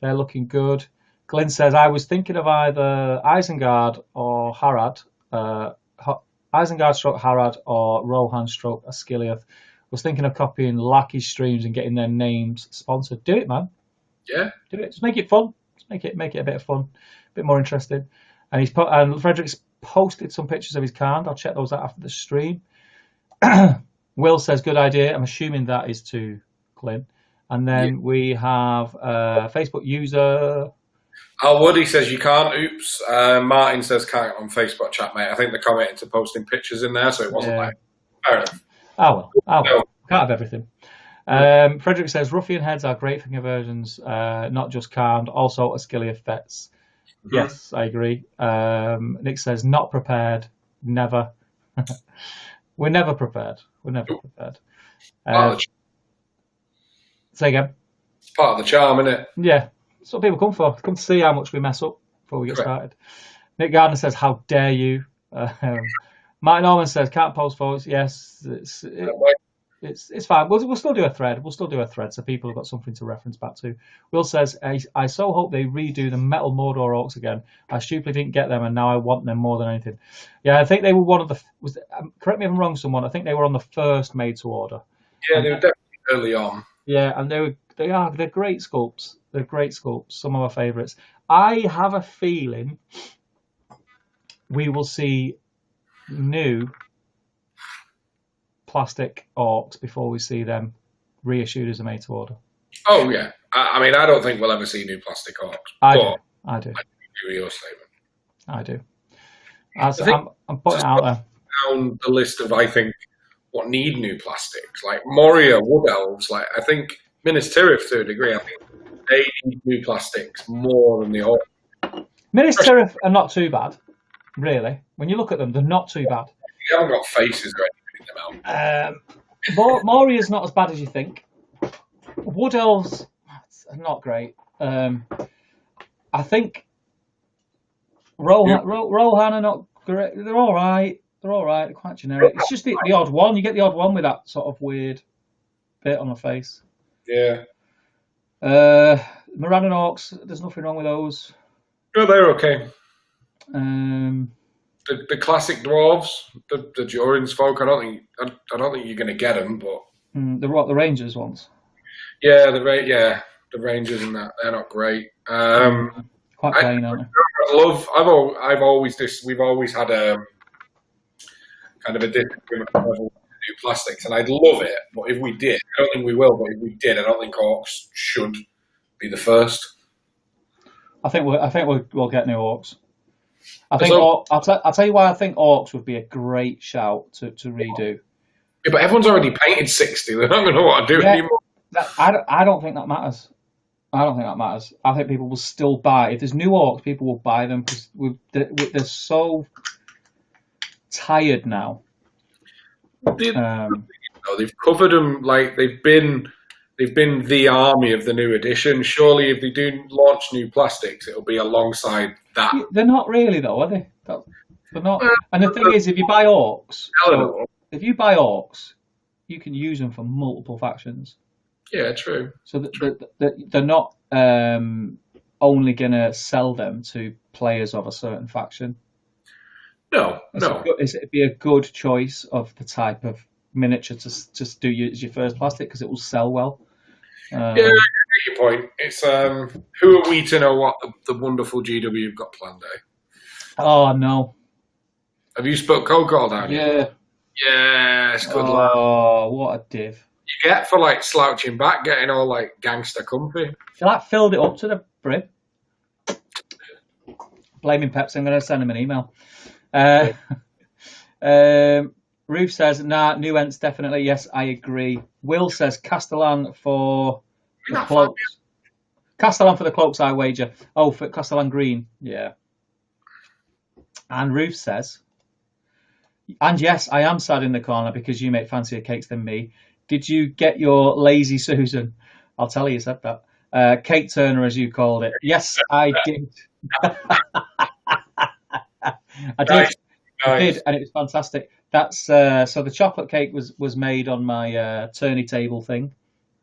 Speaker 1: They're looking good. Glenn says, I was thinking of either Isengard or Harad. Isengard stroke Harad or Rohan stroke Askiliath. Was thinking of copying Lackey's streams and getting their names sponsored. Do it, man.
Speaker 2: Yeah.
Speaker 1: Do it. Just make it fun. Just make it a bit of fun, a bit more interesting. And Frederick's posted some pictures of his card. I'll check those out after the stream. Will says, good idea. I'm assuming that is to Clint. And then we have Facebook user.
Speaker 2: Woody says you can't. Oops. Martin says can't on Facebook chat, mate. I think they're commenting to posting pictures in there, so it wasn't like fair enough.
Speaker 1: Oh well. Can't have everything. Frederick says ruffian heads are great for conversions, not just carved, also Askiliath vets. Mm-hmm. Yes, I agree. Nick says not prepared, never. We're never prepared. Say again.
Speaker 2: It's part of the charm, isn't it?
Speaker 1: Yeah, that's what people come for. Come to see how much we mess up before we get started. Nick Gardner says, how dare you? Martin Norman says, can't post photos. Yes, it's fine. We'll still do a thread. So people have got something to reference back to. Will says, I so hope they redo the metal Mordor orcs again. I stupidly didn't get them, and now I want them more than anything. Yeah, I think they were one of the. Correct me if I'm wrong, someone. I think they were on the first made to order.
Speaker 2: Yeah, they were definitely early on.
Speaker 1: Yeah, and they're great sculpts. They're great sculpts. Some of my favourites. I have a feeling we will see new plastic orcs before we see them reissued as a made to order.
Speaker 2: Oh yeah, I mean, I don't think we'll ever see new plastic orcs.
Speaker 1: I do.
Speaker 2: I agree with your statement.
Speaker 1: I do. I'm putting it out there.
Speaker 2: Down the list of, I think, what need new plastics, like Moria, Wood Elves, like I think Minas Tirith to a degree. I think they need new plastics more than the orcs.
Speaker 1: Minas Tirith are not too bad, really. When you look at them, they're not too bad.
Speaker 2: You haven't got faces or anything in them out.
Speaker 1: Moria's not as bad as you think. Wood Elves are not great. I think Rohan are not great. They're all right. They're quite generic. It's just the odd one. You get the odd one with that sort of weird bit on the face.
Speaker 2: Yeah.
Speaker 1: Morannon Orcs, there's nothing wrong with those.
Speaker 2: No, they're okay.
Speaker 1: The
Speaker 2: classic dwarves, the Jorins folk. I don't think you're going to get them, but
Speaker 1: the Rangers ones.
Speaker 2: Yeah, the Rangers and that, they're not great.
Speaker 1: Quite plain, aren't they?
Speaker 2: We've always had a kind of a disagreement level to do plastics, and I'd love it. But if we did, I don't think we will. But if we did, I don't think orcs should be the first.
Speaker 1: I think we'll get new orcs. I think I'll tell you why I think orcs would be a great shout to redo.
Speaker 2: Yeah, but everyone's already painted 60. They're not going to know what to do anymore.
Speaker 1: I don't think that matters. I think people will still buy. If there's new orcs, people will buy them because they're so tired now
Speaker 2: They've covered them like they've been the army of the new edition. Surely, if they do launch new plastics, it'll be alongside that.
Speaker 1: They're not really though, are they? They're not. And the thing is, if you buy orcs, you can use them for multiple factions.
Speaker 2: Yeah, true.
Speaker 1: So they're not only going to sell them to players of a certain faction.
Speaker 2: No.
Speaker 1: It'd be a good choice of the type of miniature to just do as your first plastic because it will sell well.
Speaker 2: Yeah, I get your point. It's who are we to know what the wonderful GW have got planned, eh?
Speaker 1: Oh no!
Speaker 2: Have you spoke cold call down?
Speaker 1: Yeah.
Speaker 2: Yes, good lad.
Speaker 1: Oh, what a div!
Speaker 2: You get for like slouching back, getting all like gangster comfy.
Speaker 1: You like filled it up to the brim. Blaming Pepsi. I'm going to send him an email. Ruth says, nah, new ents definitely. Yes, I agree. Will says, Castellan for the cloaks. Castellan for the cloaks, I wager. Oh, for Castellan green. Yeah. And Ruth says, and yes, I am sad in the corner because you make fancier cakes than me. Did you get your lazy Susan? I'll tell you said that. Kate Turner, as you called it. Yes, I did. I did. Nice. I did, and it was fantastic. That's so the chocolate cake was made on my tourney table thing,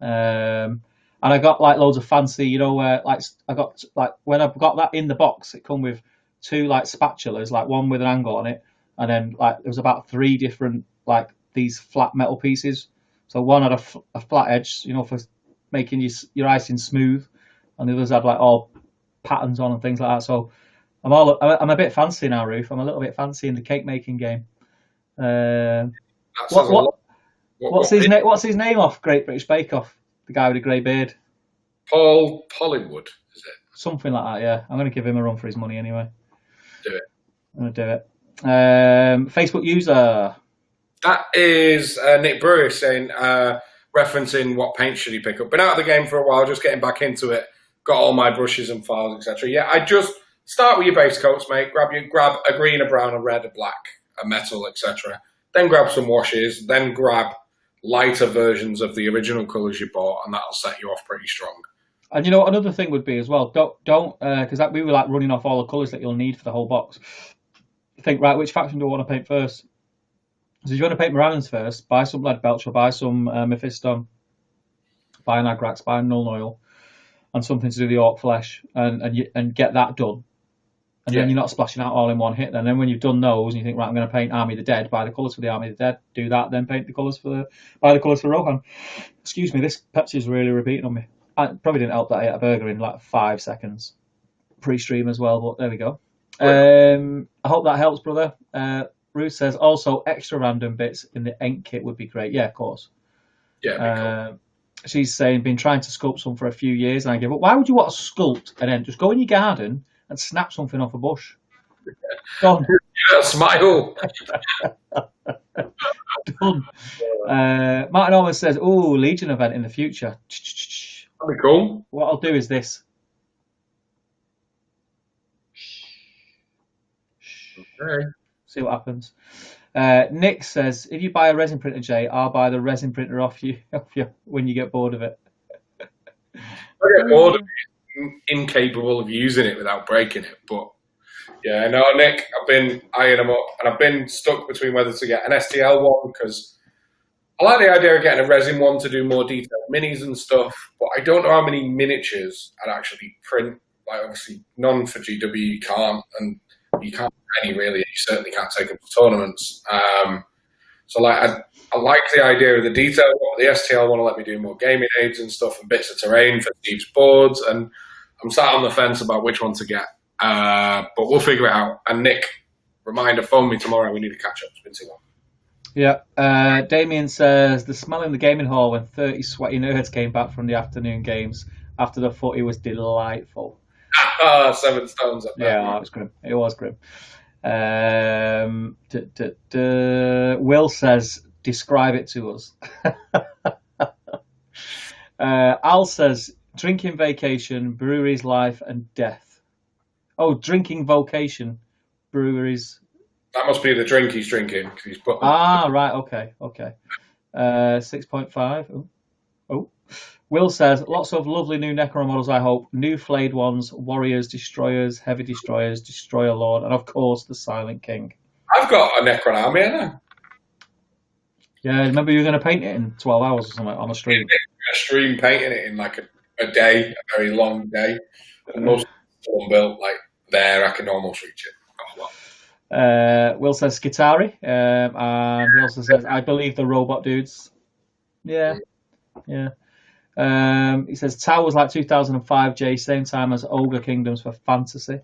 Speaker 1: and I got like loads of fancy, like I got like when I got that in the box, it come with 2 like spatulas, like one with an angle on it, and then like there was about 3 different like these flat metal pieces. So one had a flat edge, for making your icing smooth, and the others had like all patterns on and things like that. So I'm a bit fancy now, Ruth. I'm a little bit fancy in the cake making game. What's his name off Great British Bake Off? The guy with the grey beard.
Speaker 2: Paul Hollywood, is it?
Speaker 1: Something like that. Yeah, I'm going to give him a run for his money anyway.
Speaker 2: Do it.
Speaker 1: I'm going to do it. Facebook user.
Speaker 2: That is Nick Brewer saying, referencing what paint should he pick up. Been out of the game for a while, just getting back into it. Got all my brushes and files, etc. Yeah, I just start with your base coats, mate. Grab a green, a brown, a red, a black, a metal, etc. Then grab some washes. Then grab lighter versions of the original colours you bought, and that'll set you off pretty strong.
Speaker 1: And another thing would be as well, don't because we were like running off all the colours that you'll need for the whole box. Think, right, which faction do I want to paint first? So if you want to paint Morannons first, buy some Lead Belch or buy some Mephiston, buy an Agrax, buy a Null Oil, and something to do the Orc Flesh, and get that done. And then you're not splashing out all in one hit. And then when you've done those, and you think, right, I'm going to paint Army of the Dead, buy the colours for the Army of the Dead, do that, then paint the colours for Rohan. Excuse me, this Pepsi is really repeating on me. I probably didn't help that I ate a burger in like 5 seconds pre-stream as well, but there we go. I hope that helps, brother. Ruth says also extra random bits in the ink kit would be great. Yeah, of course.
Speaker 2: Yeah. Cool.
Speaker 1: She's saying been trying to sculpt some for a few years, and I give up. Why would you want to sculpt and then just go in your garden and snap something off a bush? Done.
Speaker 2: Yeah, smile.
Speaker 1: Done. Martin Owen says, "Oh, Legion event in the future."
Speaker 2: That'd be cool.
Speaker 1: What I'll do is this.
Speaker 2: Okay.
Speaker 1: See what happens. Nick says, if you buy a resin printer, Jay, I'll buy the resin printer off you when you get bored of it.
Speaker 2: I get bored of it, incapable of using it without breaking it. But yeah, no, Nick, I've been eyeing them up, and I've been stuck between whether to get an STL one, because I like the idea of getting a resin one to do more detailed minis and stuff, but I don't know how many miniatures I'd actually print. Like, obviously, none for GW you can't, and you can't any really. You certainly can't take them to tournaments. So like, I like the idea of the detail. The STL want to let me do more gaming aids and stuff and bits of terrain for Steve's boards, and I'm sat on the fence about which one to get. But we'll figure it out. And Nick, reminder, phone me tomorrow. We need to catch up. It's been too long.
Speaker 1: Yeah. Damien says the smell in the gaming hall when 30 sweaty nerds came back from the afternoon games after the footy was delightful.
Speaker 2: 7 stones up there.
Speaker 1: Yeah, it was grim. It was grim. Will says, describe it to us. Al says, drinking vacation, breweries, life and death. Oh, drinking vocation, breweries.
Speaker 2: That must be the drink he's drinking because he's put.
Speaker 1: Right. Okay. 6.5. Oh. Will says, lots of lovely new Necron models, I hope. New flayed ones, warriors, destroyers, heavy destroyers, destroyer lord, and of course the Silent King.
Speaker 2: I've got a Necron army, haven't I?
Speaker 1: Yeah, remember you were going to paint it in 12 hours or something on a stream?
Speaker 2: A stream painting it in like a day, a very long day. And most of them built like there, I can almost reach it.
Speaker 1: Will says Skitari, and he also says, I believe the robot dudes. Yeah. He says Tau was like 2005 J, same time as Ogre Kingdoms for fantasy.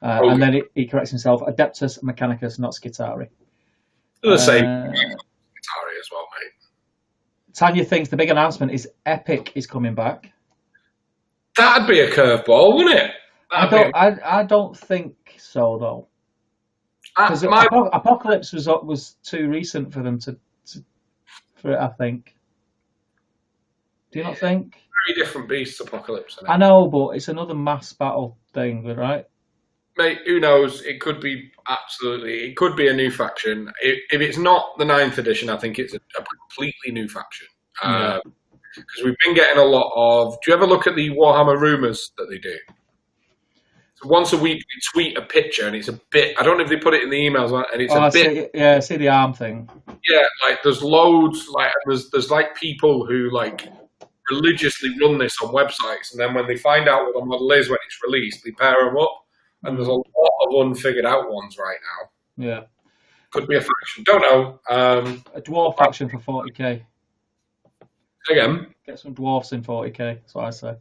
Speaker 1: And then he corrects himself, Adeptus Mechanicus, not Skitari.
Speaker 2: The same Skitari as well, mate.
Speaker 1: Tanya thinks the big announcement is Epic is coming back.
Speaker 2: That'd be a curveball, wouldn't it?
Speaker 1: I don't think so though. Because Apocalypse was too recent for them for it, I think. Do you not think?
Speaker 2: Very different beasts, Apocalypse.
Speaker 1: I know, but it's another mass battle thing, right?
Speaker 2: Mate, who knows? It could be it could be a new faction. If it's not the 9th edition, I think it's a completely new faction. Because we've been getting a lot of. Do you ever look at the Warhammer rumors that they do? So once a week, they tweet a picture, and it's a bit. I don't know if they put it in the emails, and it's a bit.
Speaker 1: I see the arm thing.
Speaker 2: Yeah, like there's loads. Like there's like people who like religiously run this on websites, and then when they find out what the model is when it's released, they pair them up, and there's a lot of unfigured out ones right now.
Speaker 1: Yeah,
Speaker 2: could be a faction. Don't know.
Speaker 1: A dwarf faction for 40k.
Speaker 2: Again,
Speaker 1: get some dwarfs in 40k. That's what I say.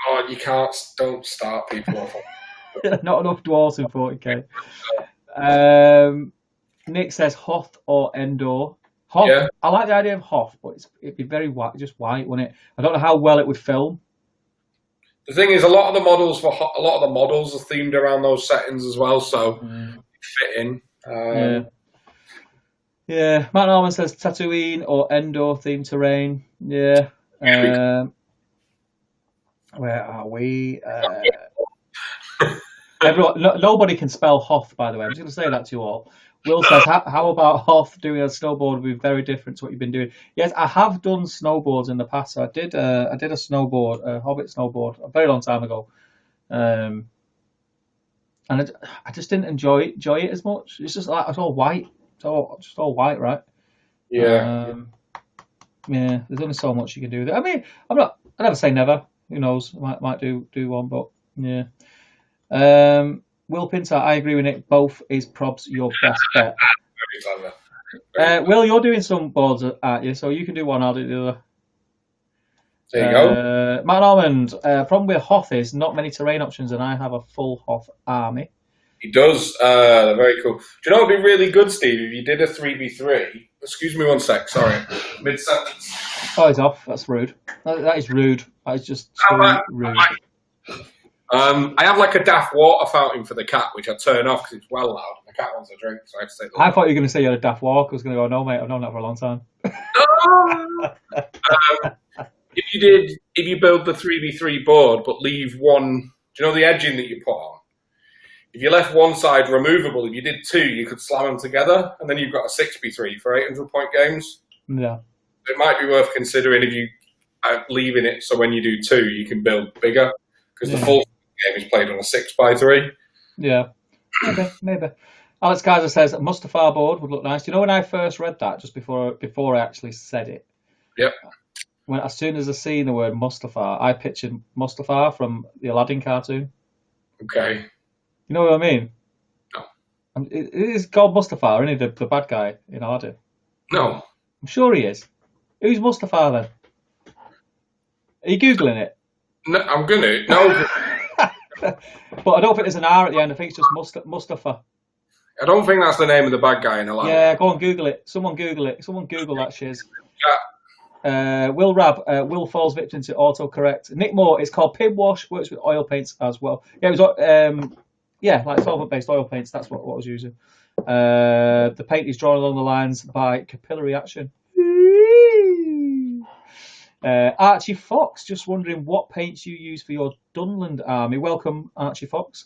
Speaker 2: Oh, you can't. Don't start people off.
Speaker 1: Not enough dwarves in 40k. Nick says Hoth or Endor. Hoth, yeah. I like the idea of Hoth, but it'd be very white, just white, wouldn't it? I don't know how well it would film.
Speaker 2: The thing is, a lot of the models are themed around those settings as well, so fit in.
Speaker 1: Yeah. Matt Norman says Tatooine or Endor themed terrain. Yeah. Where are we? Everyone, nobody can spell Hoth, by the way. I'm just going to say that to you all. Will says, how about Hoth doing a snowboard would be very different to what you've been doing? Yes, I have done snowboards in the past. So I did a snowboard, a Hobbit snowboard, a very long time ago. And I just didn't enjoy it as much. It's just like, it's all white. It's just all white, right?
Speaker 2: Yeah.
Speaker 1: Yeah, there's only so much you can do with it. I mean, I never say never. Who knows? Might do one, but yeah. Will Pinter, I agree with Nick. Both is probs your best bet. Will, you're doing some boards, aren't you? So you can do one, I'll do the other.
Speaker 2: There you go.
Speaker 1: Matt Normand, problem with Hoth is not many terrain options, and I have a full Hoth army.
Speaker 2: He does. Very cool. Do you know what would be really good, Steve, if you did a 3v3? Excuse me one sec, sorry. Mid-sentence.
Speaker 1: Oh, he's off. That's rude. That is rude. That is just too rude.
Speaker 2: I have like a daft water fountain for the cat, which I turn off because it's well loud. The cat wants a drink, so I have to take the
Speaker 1: I thought you were going to say you had a daft walk. I was going to go, no, mate, I've known that for a long time. If
Speaker 2: you build the 3v3 board, but leave one, do you know the edging that you put on? If you left one side removable, if you did two, you could slam them together, and then you've got a 6v3 for 800-point games.
Speaker 1: Yeah.
Speaker 2: It might be worth considering if you are leaving it so when you do two, you can build bigger, because the full game is played on a 6x3.
Speaker 1: Yeah. Maybe. Alex Kaiser says Mustafar board would look nice. Do you know when I first read that, just before I actually said it?
Speaker 2: Yep.
Speaker 1: As soon as I seen the word Mustafar, I pictured Mustafar from the Aladdin cartoon.
Speaker 2: Okay.
Speaker 1: You know what I mean?
Speaker 2: No.
Speaker 1: It is called Mustafar, isn't he? The bad guy in Aladdin.
Speaker 2: No.
Speaker 1: I'm sure he is. Who's Mustafar then? Are you Googling it?
Speaker 2: No, I'm going to. No.
Speaker 1: But I don't think there's an R at the end. I think it's just Mustafa.
Speaker 2: I don't think that's the name of the bad guy in Aladdin.
Speaker 1: Yeah, go on, Google it. Someone Google it. Someone Google that shiz.
Speaker 2: Yeah.
Speaker 1: Will Rab, Will falls victim to autocorrect. Nick Moore, it's called Pin Wash, works with oil paints as well. Yeah, it was like solvent-based oil paints. That's what I was using. The paint is drawn along the lines by capillary action. Archie Fox, just wondering what paints you use for your Dunland army. Welcome, Archie Fox.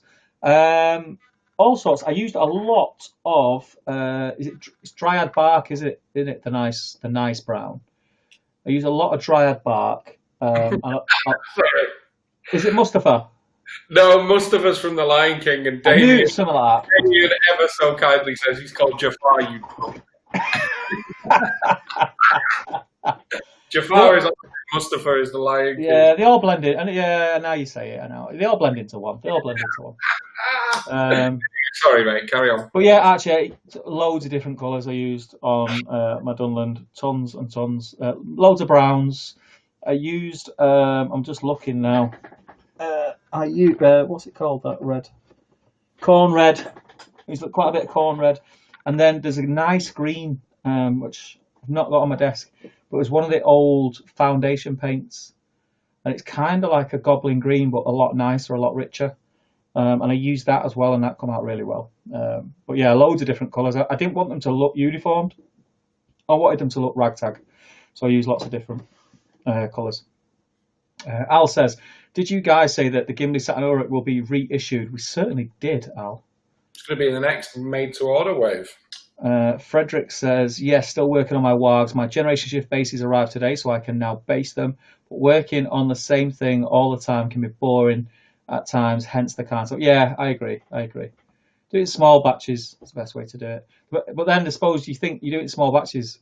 Speaker 1: all sorts. I used a lot of it's Dryad bark, isn't it the nice brown? I use a lot of Dryad bark.
Speaker 2: Sorry.
Speaker 1: Is it Mustafa?
Speaker 2: No, Mustafa's from The Lion King, and
Speaker 1: I knew
Speaker 2: Damien,
Speaker 1: it was something like
Speaker 2: Damien ever so kindly says he's called Jafar. You Jafar
Speaker 1: that.
Speaker 2: is Mustafa is the Lion King.
Speaker 1: Yeah, they all blend in, and yeah, now you say it, I know they all blend into one. They all blend into one. Um,
Speaker 2: Sorry, mate. Carry on.
Speaker 1: but yeah, actually, loads of different colours I used on my Dunland. Tons and tons. Loads of browns. I used. I'm just looking now. I used. What's it called? That red. Corn red. I used quite a bit of corn red, and then there's a nice green, which I've not got on my desk, but it was one of the old foundation paints, and it's kind of like a goblin green, but a lot nicer, a lot richer. And I used that as well, and that come out really well. But yeah, loads of different colours. I didn't want them to look uniformed. I wanted them to look ragtag, so I used lots of different colours. Al says, "Did you guys say that the Gimli Saturn Auric will be reissued?" We certainly did, Al.
Speaker 2: It's going to be the next made-to-order wave.
Speaker 1: Frederick says, "Yes, still working on my wargs. My generation shift bases arrived today, so I can now base them. But working on the same thing all the time can be boring at times, hence the kind." So yeah, I agree. Do it in small batches. It's the best way to do it. But then I suppose you think you do it in small batches.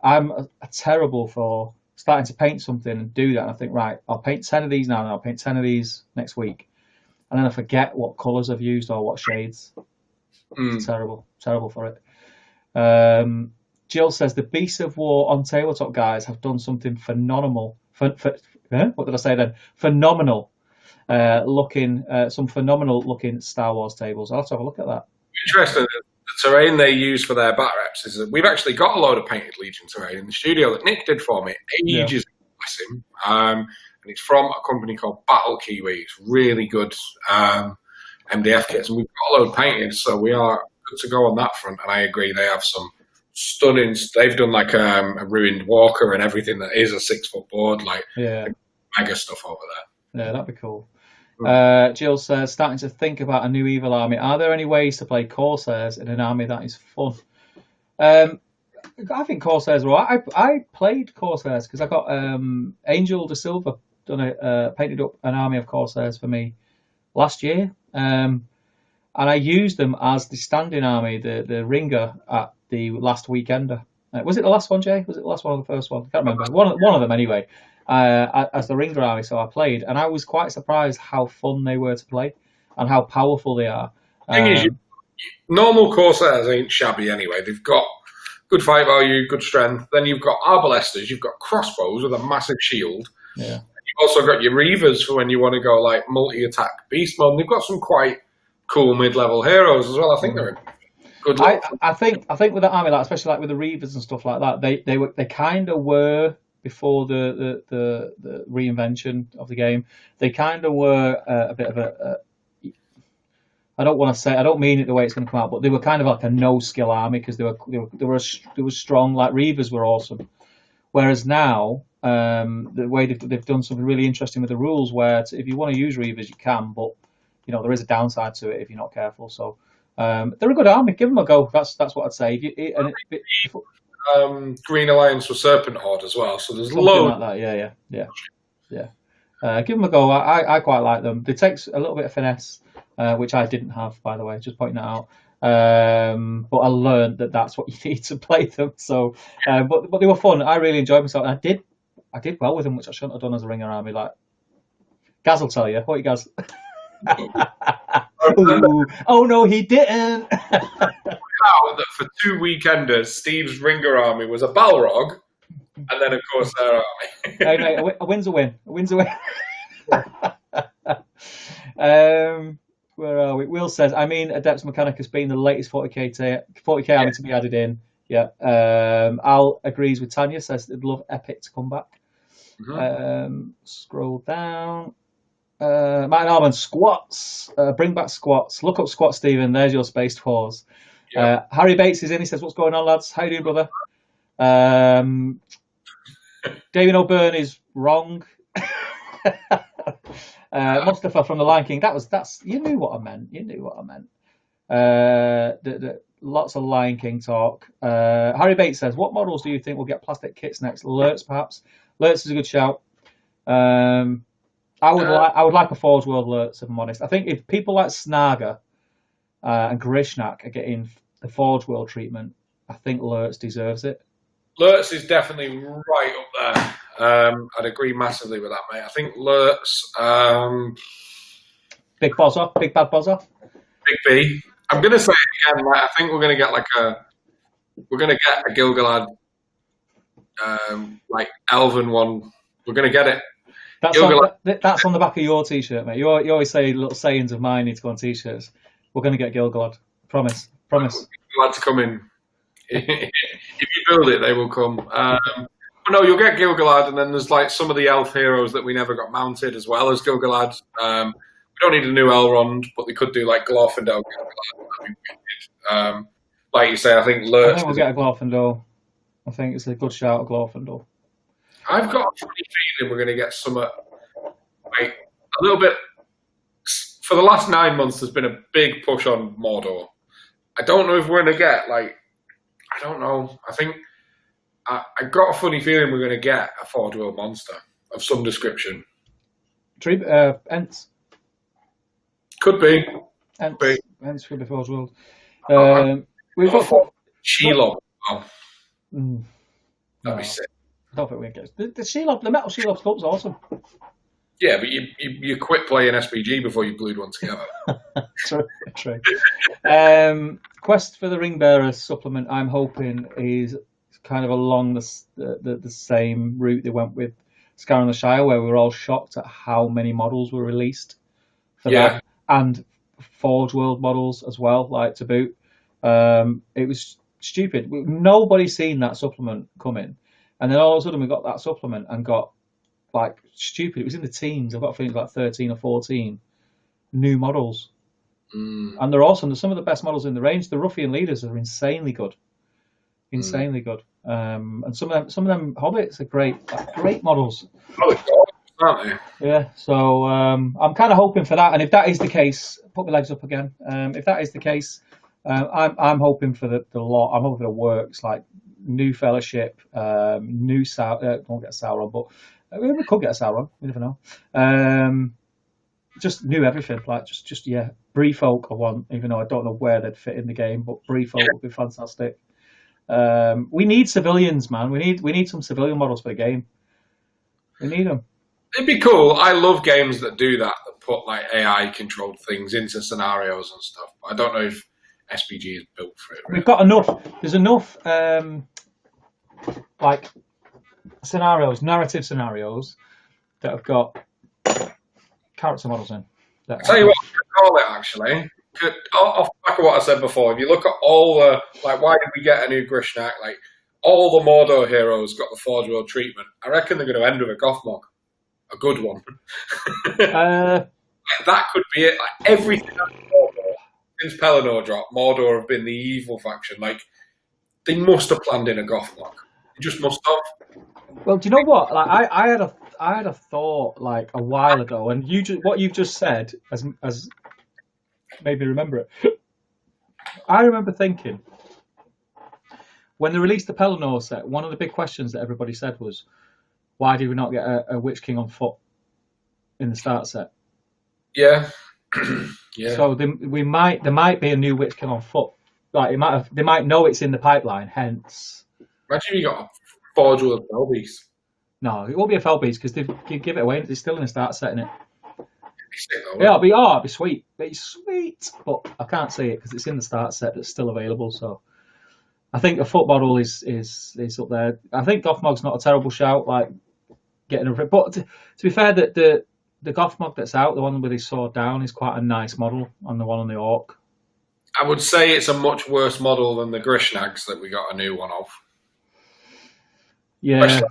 Speaker 1: I'm a terrible for starting to paint something and do that. And I think, right, I'll paint 10 of these now, and I'll paint 10 of these next week. And then I forget what colours I've used or what shades. It's terrible for it. Jill says, the Beasts of War on tabletop guys have done something phenomenal. What did I say then? Phenomenal. Some phenomenal looking Star Wars tables. I'll have to have a look at that.
Speaker 2: Interesting. The terrain they use for their bat reps is that we've actually got a load of painted Legion terrain in the studio that Nick did for me ages ago, bless him. And it's from a company called Battle Kiwi. It's really good MDF kits, and we've got a load painted, so we are good to go on that front. And I agree, they have some stunning. They've done like a ruined walker and everything that is a 6 foot board, like mega stuff over there.
Speaker 1: Yeah, that'd be cool. Jill says, starting to think about a new evil army. Are there any ways to play Corsairs in an army that is fun? I think Corsairs are all right. I played Corsairs because I got Angel de Silva painted up an army of Corsairs for me last year. And I used them as the standing army, the ringer at the last weekender. Was it the last one, Jay? Was it the last one or the first one? I can't remember. One of them anyway. As the ringer army, so I played, and I was quite surprised how fun they were to play and how powerful they are.
Speaker 2: The thing is, normal Corsairs ain't shabby anyway. They've got good fight value, good strength. Then you've got arbalesters, you've got crossbows with a massive shield.
Speaker 1: Yeah.
Speaker 2: You've also got your reavers for when you want to go like multi-attack beast mode. And they've got some quite cool mid-level heroes as well. I think they're good.
Speaker 1: I think with the army, like especially like with the reavers and stuff like that, they kind of were. Before the reinvention of the game, they kind of were a bit of a. I don't mean it the way it's going to come out, but they were kind of like a no skill army because they were strong. Like reavers were awesome, whereas now the way they've done something really interesting with the rules, where if you want to use reavers, you can, but there is a downside to it if you're not careful. So they're a good army. Give them a go. That's what I'd say.
Speaker 2: Green Alliance for Serpent Horde as well, so there's
Speaker 1: something
Speaker 2: loads
Speaker 1: like that. Yeah. Give them a go. I quite like them. They take a little bit of finesse, which I didn't have, by the way. Just pointing that out. But I learned that that's what you need to play them. So, but they were fun. I really enjoyed myself. And I did well with them, which I shouldn't have done as a ringer army. Like Gaz will tell you. What you Gaz? Oh no, he didn't.
Speaker 2: That for 2 weekenders, Steve's ringer army was a Balrog, and then of course their army.
Speaker 1: Hey mate, a win's a win. A win's a win. Where are we? Will says, I mean, Adeptus Mechanicus being the latest 40k army to be added in. Yeah. Al agrees with Tanya. Says they'd love Epic to come back. Mm-hmm. Scroll down. Martin Arman, squats. Bring back squats. Look up squats, Stephen. There's your Spaced Wars. Yep. Harry Bates is in. He says, "What's going on, lads? How you doing, brother?" David O'Byrne is wrong. Mustafa from the Lion King. That's you knew what I meant. Lots of Lion King talk. Harry Bates says, "What models do you think will get plastic kits next? Lurtz, perhaps. Lurtz is a good shout. I would like a Forge World Lurtz, if I'm honest. I think if people like Snaga and Grishnak are getting the Forge World treatment, I think Lurtz deserves it.
Speaker 2: Lurtz is definitely right up there. I'd agree massively with that, mate. I think Lurtz,
Speaker 1: Big Bozza, Big Bad Bozza.
Speaker 2: Big B. I'm going to say it again, I think we're going to get a Gilgalad, Elven one. We're going to get it.
Speaker 1: That's on the back of your t-shirt, mate. You always say little sayings of mine need to go on t-shirts. We're going to get Gilgalad. Promise.
Speaker 2: Gilgalad's coming. If you build it, they will come. But no, you'll get Gilgalad, and then there's like some of the elf heroes that we never got mounted as well as Gilgalad. We don't need a new Elrond, but they could do like Glorfindel. Like you say, I think Lurtz.
Speaker 1: I think we'll get a Glorfindel. I think it's a good shout, a Glorfindel.
Speaker 2: I've got a funny feeling we're going to get some, a little bit. For the last 9 months, there's been a big push on Mordor. I don't know if we're going to get I don't know. I think I got a funny feeling we're going to get a Forge World monster of some description.
Speaker 1: Ents.
Speaker 2: Could be.
Speaker 1: Ents could be Forge World.
Speaker 2: We've got Shelob. Oh. That'd be sick.
Speaker 1: I don't think we can get the Shelob. The metal Shelob sculpt's awesome.
Speaker 2: Yeah, but you quit playing SPG before you glued one together.
Speaker 1: True. Quest for the Ring Bearer supplement, I'm hoping, is kind of along the same route they went with Scar and the Shire, where we were all shocked at how many models were released for that, and Forge World models as well, like to boot. It was stupid. Nobody's seen that supplement coming, and then all of a sudden we got that supplement and got like stupid. It was in the teens. I've got a feeling like 13 or 14 new models, and they're awesome. They're some of the best models in the range. The Ruffian leaders are insanely good, And some of them hobbits are great models.
Speaker 2: Oh, God, aren't they?
Speaker 1: Yeah. So I'm kind of hoping for that. And if that is the case, put my legs up again. If that is the case, I'm hoping for the lot. I'm hoping for the works like new Fellowship, new won't get a Sauron, but we could get a Sauron. You never know. Just new everything, like just Bree folk I want, even though I don't know where they'd fit in the game, but Bree folk would be fantastic. We need civilians, man. We need some civilian models for the game. We need them.
Speaker 2: It'd be cool. I love games that do that put like AI controlled things into scenarios and stuff. I don't know if SPG is built for it. Really.
Speaker 1: We've got enough. There's enough like scenarios, narrative scenarios that have got character models in.
Speaker 2: I'll tell you what I could call it actually. Off the back of what I said before, if you look at all the why did we get a new Grishnak? Like all the Mordor heroes got the Forge World treatment. I reckon they're going to end with a Gothmog, a good one. That could be it. Like everything since Pelennor dropped, Mordor have been the evil faction. Like they must have planned in a Gothmog. They just must have.
Speaker 1: Well, do you know what? Like I had a thought like a while ago, and what you've just said as maybe remember it. I remember thinking when they released the Pelennor set, one of the big questions that everybody said was, why did we not get a Witch King on foot in the start set?
Speaker 2: Yeah. Yeah.
Speaker 1: So there might be a new Witch King on foot. Like they might know it's in the pipeline. Hence,
Speaker 2: imagine you got a Forge World Felbeast.
Speaker 1: No, it won't be a Felbeast because they give it away. It's still in the start set, isn't it?
Speaker 2: Yeah,
Speaker 1: it'll be sweet. It's sweet, but I can't see it because it's in the start set that's still available. So I think a foot model is up there. I think Gothmog's not a terrible shout, like getting a. But to be fair, that the Gothmog that's out, the one with his sword down, is quite a nice model, and the one on the Orc.
Speaker 2: I would say it's a much worse model than the Grishnags that we got a new one of.
Speaker 1: Yeah.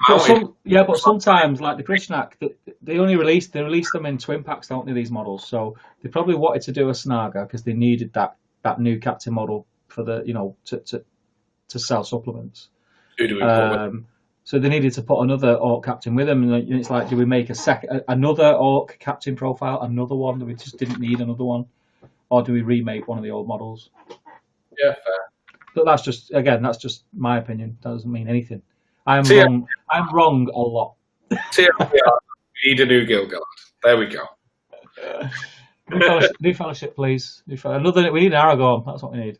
Speaker 1: But sometimes, like the Grishnak, they release them in twin packs, don't they? These models, so they probably wanted to do a Snaga because they needed that new captain model for the to sell supplements. So they needed to put another Orc captain with them, and it's like, do we make another Orc captain profile, another one? We just didn't need another one. or do we remake one of the old models?
Speaker 2: Yeah, fair.
Speaker 1: But that's just my opinion. That doesn't mean anything. I'm
Speaker 2: TM,
Speaker 1: wrong. I'm wrong a lot.
Speaker 2: TLDR, we need a new Gilgalad. There we go.
Speaker 1: New fellowship, please. Another. We need an Aragorn. That's what we need.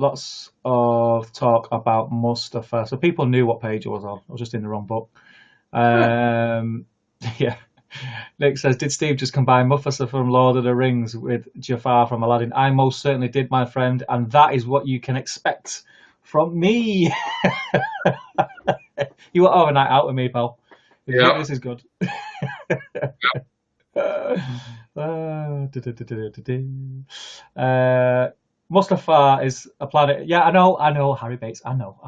Speaker 1: Lots of talk about Mustafa. So people knew what page it was on. I was just in the wrong book. Yeah. Nick says, did Steve just combine Mufasa from Lord of the Rings with Jafar from Aladdin? I most certainly did, my friend, and that is what you can expect from me. You were overnight out with me, pal. Yeah. This is good. Mustafa is a planet. Yeah, I know. Harry Bates. I know.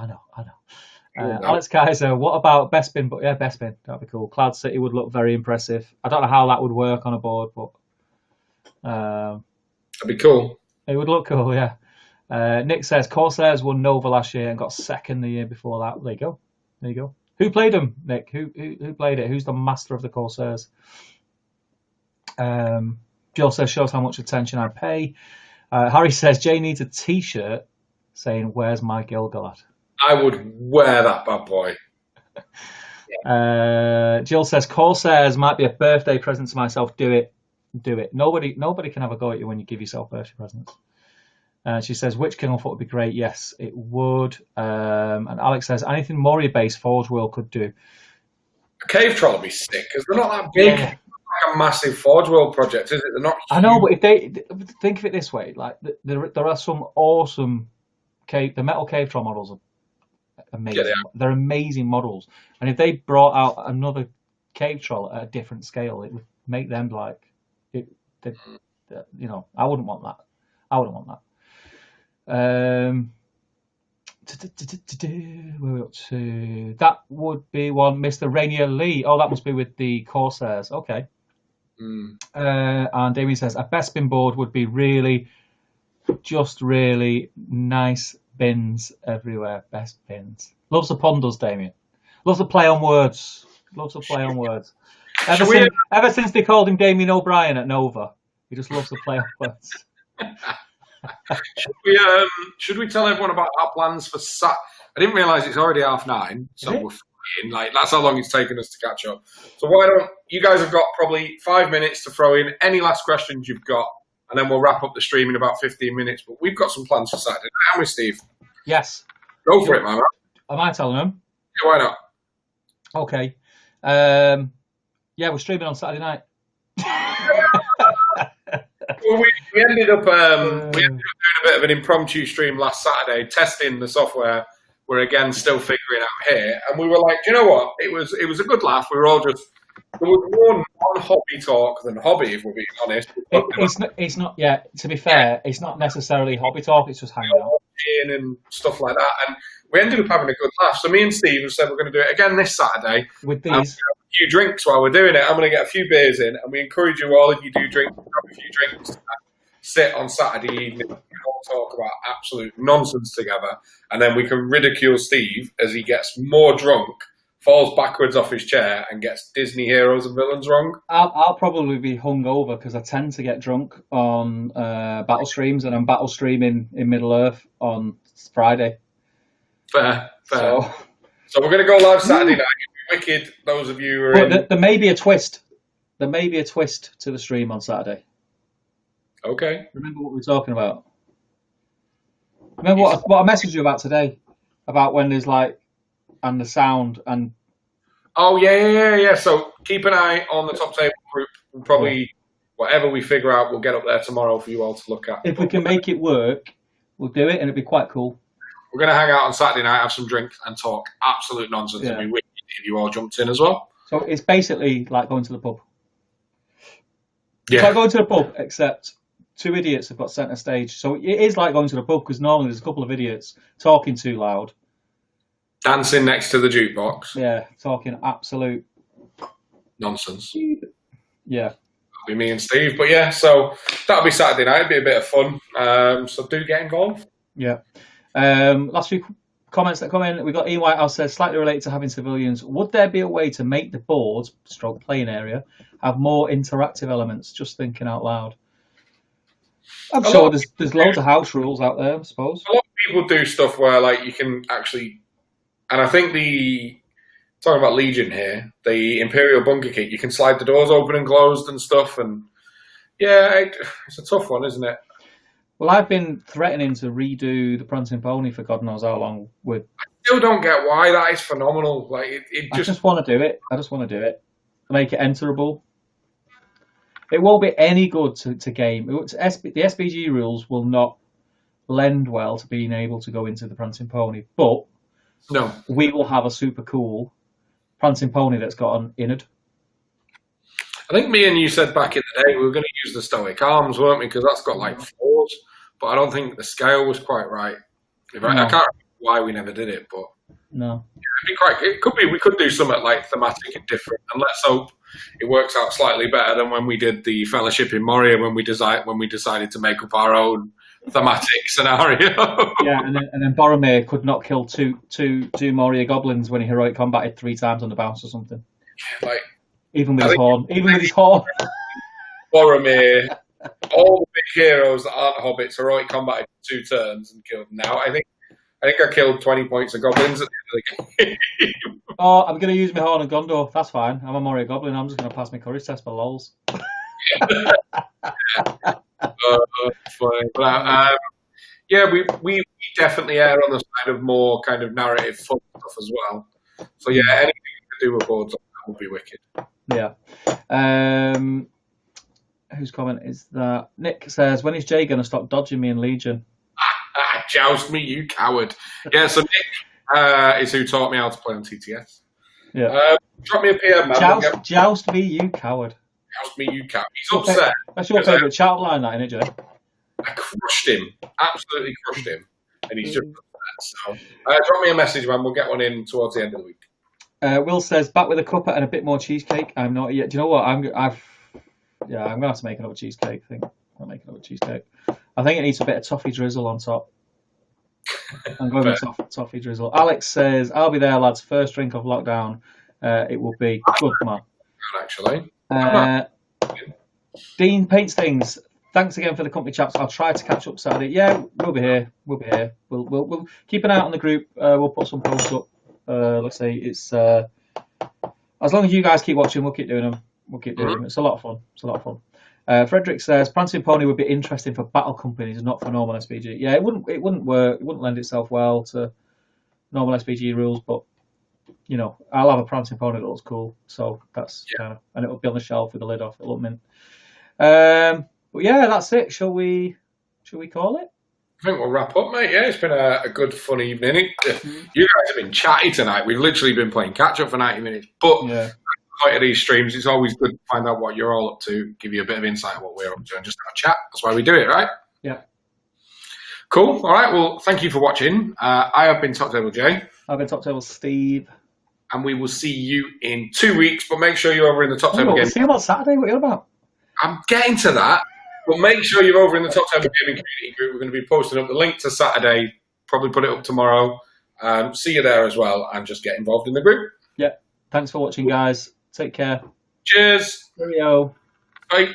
Speaker 1: Alex Kaiser, what about Bespin? But yeah, Bespin, that'd be cool. Cloud City would look very impressive. I don't know how that would work on a board, but
Speaker 2: that'd be cool.
Speaker 1: It would look cool, yeah. Nick says Corsairs won Nova last year and got second the year before that. There you go. Who played them, Nick? Who played it? Who's the master of the Corsairs? Jill says, shows how much attention I pay. Harry says, Jay needs a T-shirt saying, "Where's my Gilgalad?"
Speaker 2: I would wear that bad boy.
Speaker 1: Jill says, Corsairs might be a birthday present to myself. Do it. Nobody can have a go at you when you give yourself birthday presents. She says, which King on Foot would be great? Yes, it would. And Alex says, anything Moria-based Forge World could do.
Speaker 2: A cave troll would be sick because they're not that big. Yeah. Like a massive Forge World project, is it? They're not.
Speaker 1: I know, but if they think of it this way, like there are some awesome the metal cave troll models are amazing. Yeah, they're amazing models, and if they brought out another cave troll at a different scale, it would make them like it. I wouldn't want that. Where are we up to? That would be one, Mr. Rainier Lee. Oh, that must be with the Corsairs. Okay. And Damien says a Bespin board would be really nice bins everywhere. Best bins. Loves the pun, does Damien? Loves to play on words. Ever since they called him Damien O'Brien at Nova, he just loves to play on words.
Speaker 2: Should we tell everyone about our plans for Sat? I didn't realise it's already 9:30, so we're flying. Like that's how long it's taken us to catch up. So why don't you guys have got probably 5 minutes to throw in any last questions you've got, and then we'll wrap up the stream in about 15 minutes. But we've got some plans for Saturday, haven't we, Steve?
Speaker 1: Yes.
Speaker 2: Go for it, man.
Speaker 1: Am I telling them?
Speaker 2: Yeah, why not?
Speaker 1: Okay. We're streaming on Saturday night.
Speaker 2: Well, we ended up doing a bit of an impromptu stream last Saturday, testing the software. We're again still figuring out here, and we were like, do you know what? It was a good laugh. We were all just there was more non-hobby talk than hobby, if we're being honest.
Speaker 1: It's not. Yeah, to be fair, it's not necessarily hobby talk. It's just hanging out
Speaker 2: and stuff like that. And we ended up having a good laugh. So me and Steve said we're going to do it again this Saturday
Speaker 1: with these.
Speaker 2: Few drinks while we're doing it. I'm going to get a few beers in, and we encourage you all, if you do drink, grab a few drinks and sit on Saturday evening and all talk about absolute nonsense together, and then we can ridicule Steve as he gets more drunk, falls backwards off his chair, and gets Disney heroes and villains wrong.
Speaker 1: I'll probably be hungover because I tend to get drunk on battle streams, and I'm battle streaming in Middle Earth on Friday.
Speaker 2: Fair. So we're going to go live Saturday night. Wicked, those of you who are in...
Speaker 1: There may be a twist. There may be a twist to the stream on Saturday.
Speaker 2: Okay.
Speaker 1: Remember what we were talking about? Remember what I messaged you about today? About when there's and the sound and...
Speaker 2: Oh, yeah. So keep an eye on the top table group. We'll probably, whatever we figure out, we'll get up there tomorrow for you all to look at.
Speaker 1: If we can make it work, we'll do it, and it'll be quite cool.
Speaker 2: We're going to hang out on Saturday night, have some drinks, and talk absolute nonsense. Yeah. And be wicked if you all jumped in as well.
Speaker 1: So it's basically like going to the pub. Yeah. It's like going to the pub, except two idiots have got centre stage. So it is like going to the pub because normally there's a couple of idiots talking too loud.
Speaker 2: Dancing next to the jukebox.
Speaker 1: Yeah, talking absolute
Speaker 2: nonsense.
Speaker 1: Yeah.
Speaker 2: That'll be me and Steve. But yeah, so that'll be Saturday night. It'll be a bit of fun. So do get involved.
Speaker 1: Yeah. Last few comments that come in. We've got Ian Whitehouse says, slightly related to having civilians, would there be a way to make the boards, stroke playing area, have more interactive elements? Just thinking out loud. I'm sure there's loads of house rules out there, I suppose.
Speaker 2: A lot of people do stuff where like you can actually, and I think talking about Legion here, the Imperial Bunker Kit, you can slide the doors open and closed and stuff, and yeah, it's a tough one, isn't it?
Speaker 1: Well, I've been threatening to redo the Prancing Pony for God knows how long. I
Speaker 2: still don't get why. That is phenomenal. Like
Speaker 1: I just want to do it. I just want to do it. Make it enterable. It won't be any good to game. The SBG rules will not lend well to being able to go into the Prancing Pony, but
Speaker 2: no,
Speaker 1: we will have a super cool Prancing Pony that's got an innard.
Speaker 2: I think me and you said back in the day we were going to use the Stoic Arms, weren't we? Because that's got like floors, but I don't think the scale was quite right. I can't remember why we never did it, but
Speaker 1: no,
Speaker 2: it could be. We could do something like thematic and different, and let's hope it works out slightly better than when we did the Fellowship in Moria when we decided to make up our own thematic scenario.
Speaker 1: Yeah, and then Boromir could not kill two Moria goblins when he heroic combated 3 times on the bounce or something.
Speaker 2: Like
Speaker 1: even with his horn.
Speaker 2: Boromir, all the big heroes that aren't hobbits heroic combated 2 turns and killed them. Now I think I killed 20 points of goblins at the end of the game.
Speaker 1: Oh, I'm going to use my horn and Gondor. That's fine. I'm a Moria goblin. I'm just going to pass my courage test for lols.
Speaker 2: Funny. But, yeah, we definitely err on the side of more kind of narrative fun stuff as well. So yeah, anything to do with boards that would be wicked.
Speaker 1: Yeah. Whose comment is that? Nick says, when is Jay going to stop dodging me in Legion?
Speaker 2: Joust me, you coward. Yeah, so Nick is who taught me how to play on TTS.
Speaker 1: Yeah.
Speaker 2: Drop me a PM, man.
Speaker 1: Joust me, you coward.
Speaker 2: Joust me, you coward. He's upset.
Speaker 1: That's your favourite chat line, that, isn't it, Jay?
Speaker 2: I crushed him. Absolutely crushed him. And he's just upset. So, drop me a message, man. We'll get one in towards the end of the week.
Speaker 1: Will says, back with a cuppa and a bit more cheesecake. I'm not yet. Do you know what? I'm going to have to make another cheesecake. I think I'll make another cheesecake. I think it needs a bit of toffee drizzle on top. I'm going with toffee drizzle. Alex says, I'll be there, lads. First drink of lockdown. It will be good, man.
Speaker 2: Actually.
Speaker 1: Dean Paints Things. Thanks again for the company, chaps. I'll try to catch up Saturday. Yeah, we'll be here. We'll keep an eye out on the group. We'll put some posts up. Let's say it's as long as you guys keep watching, we'll keep doing them. It's a lot of fun. Frederick says Prancing Pony would be interesting for battle companies, not for normal SPG. Yeah, it wouldn't work. It wouldn't lend itself well to normal SPG rules, but you know, I'll have a Prancing Pony that looks cool. So that's kind of, and it'll be on the shelf with the lid off. It'll look mint. But yeah, that's it. Shall we call it?
Speaker 2: I think we'll wrap up, mate. Yeah, it's been a good, fun evening. You guys have been chatty tonight. We've literally been playing catch up for 90 minutes, but. Yeah. Of these streams, it's always good to find out what you're all up to, give you a bit of insight on what we're up to, and just have a chat. That's why we do it, right?
Speaker 1: Yeah.
Speaker 2: Cool. All right. Well, thank you for watching. I have been Top Table Jay.
Speaker 1: I've been Top Table Steve.
Speaker 2: And we will see you in 2 weeks, but make sure you're over in the Top Table
Speaker 1: Gaming. See you on Saturday. What are you about?
Speaker 2: I'm getting to that, but make sure you're over in the Top Table Gaming community group. We're going to be posting up the link to Saturday. Probably put it up tomorrow. See you there as well, and just get involved in the group.
Speaker 1: Yeah. Thanks for watching, guys. Take care.
Speaker 2: Cheers.
Speaker 1: Cheerio.
Speaker 2: Bye.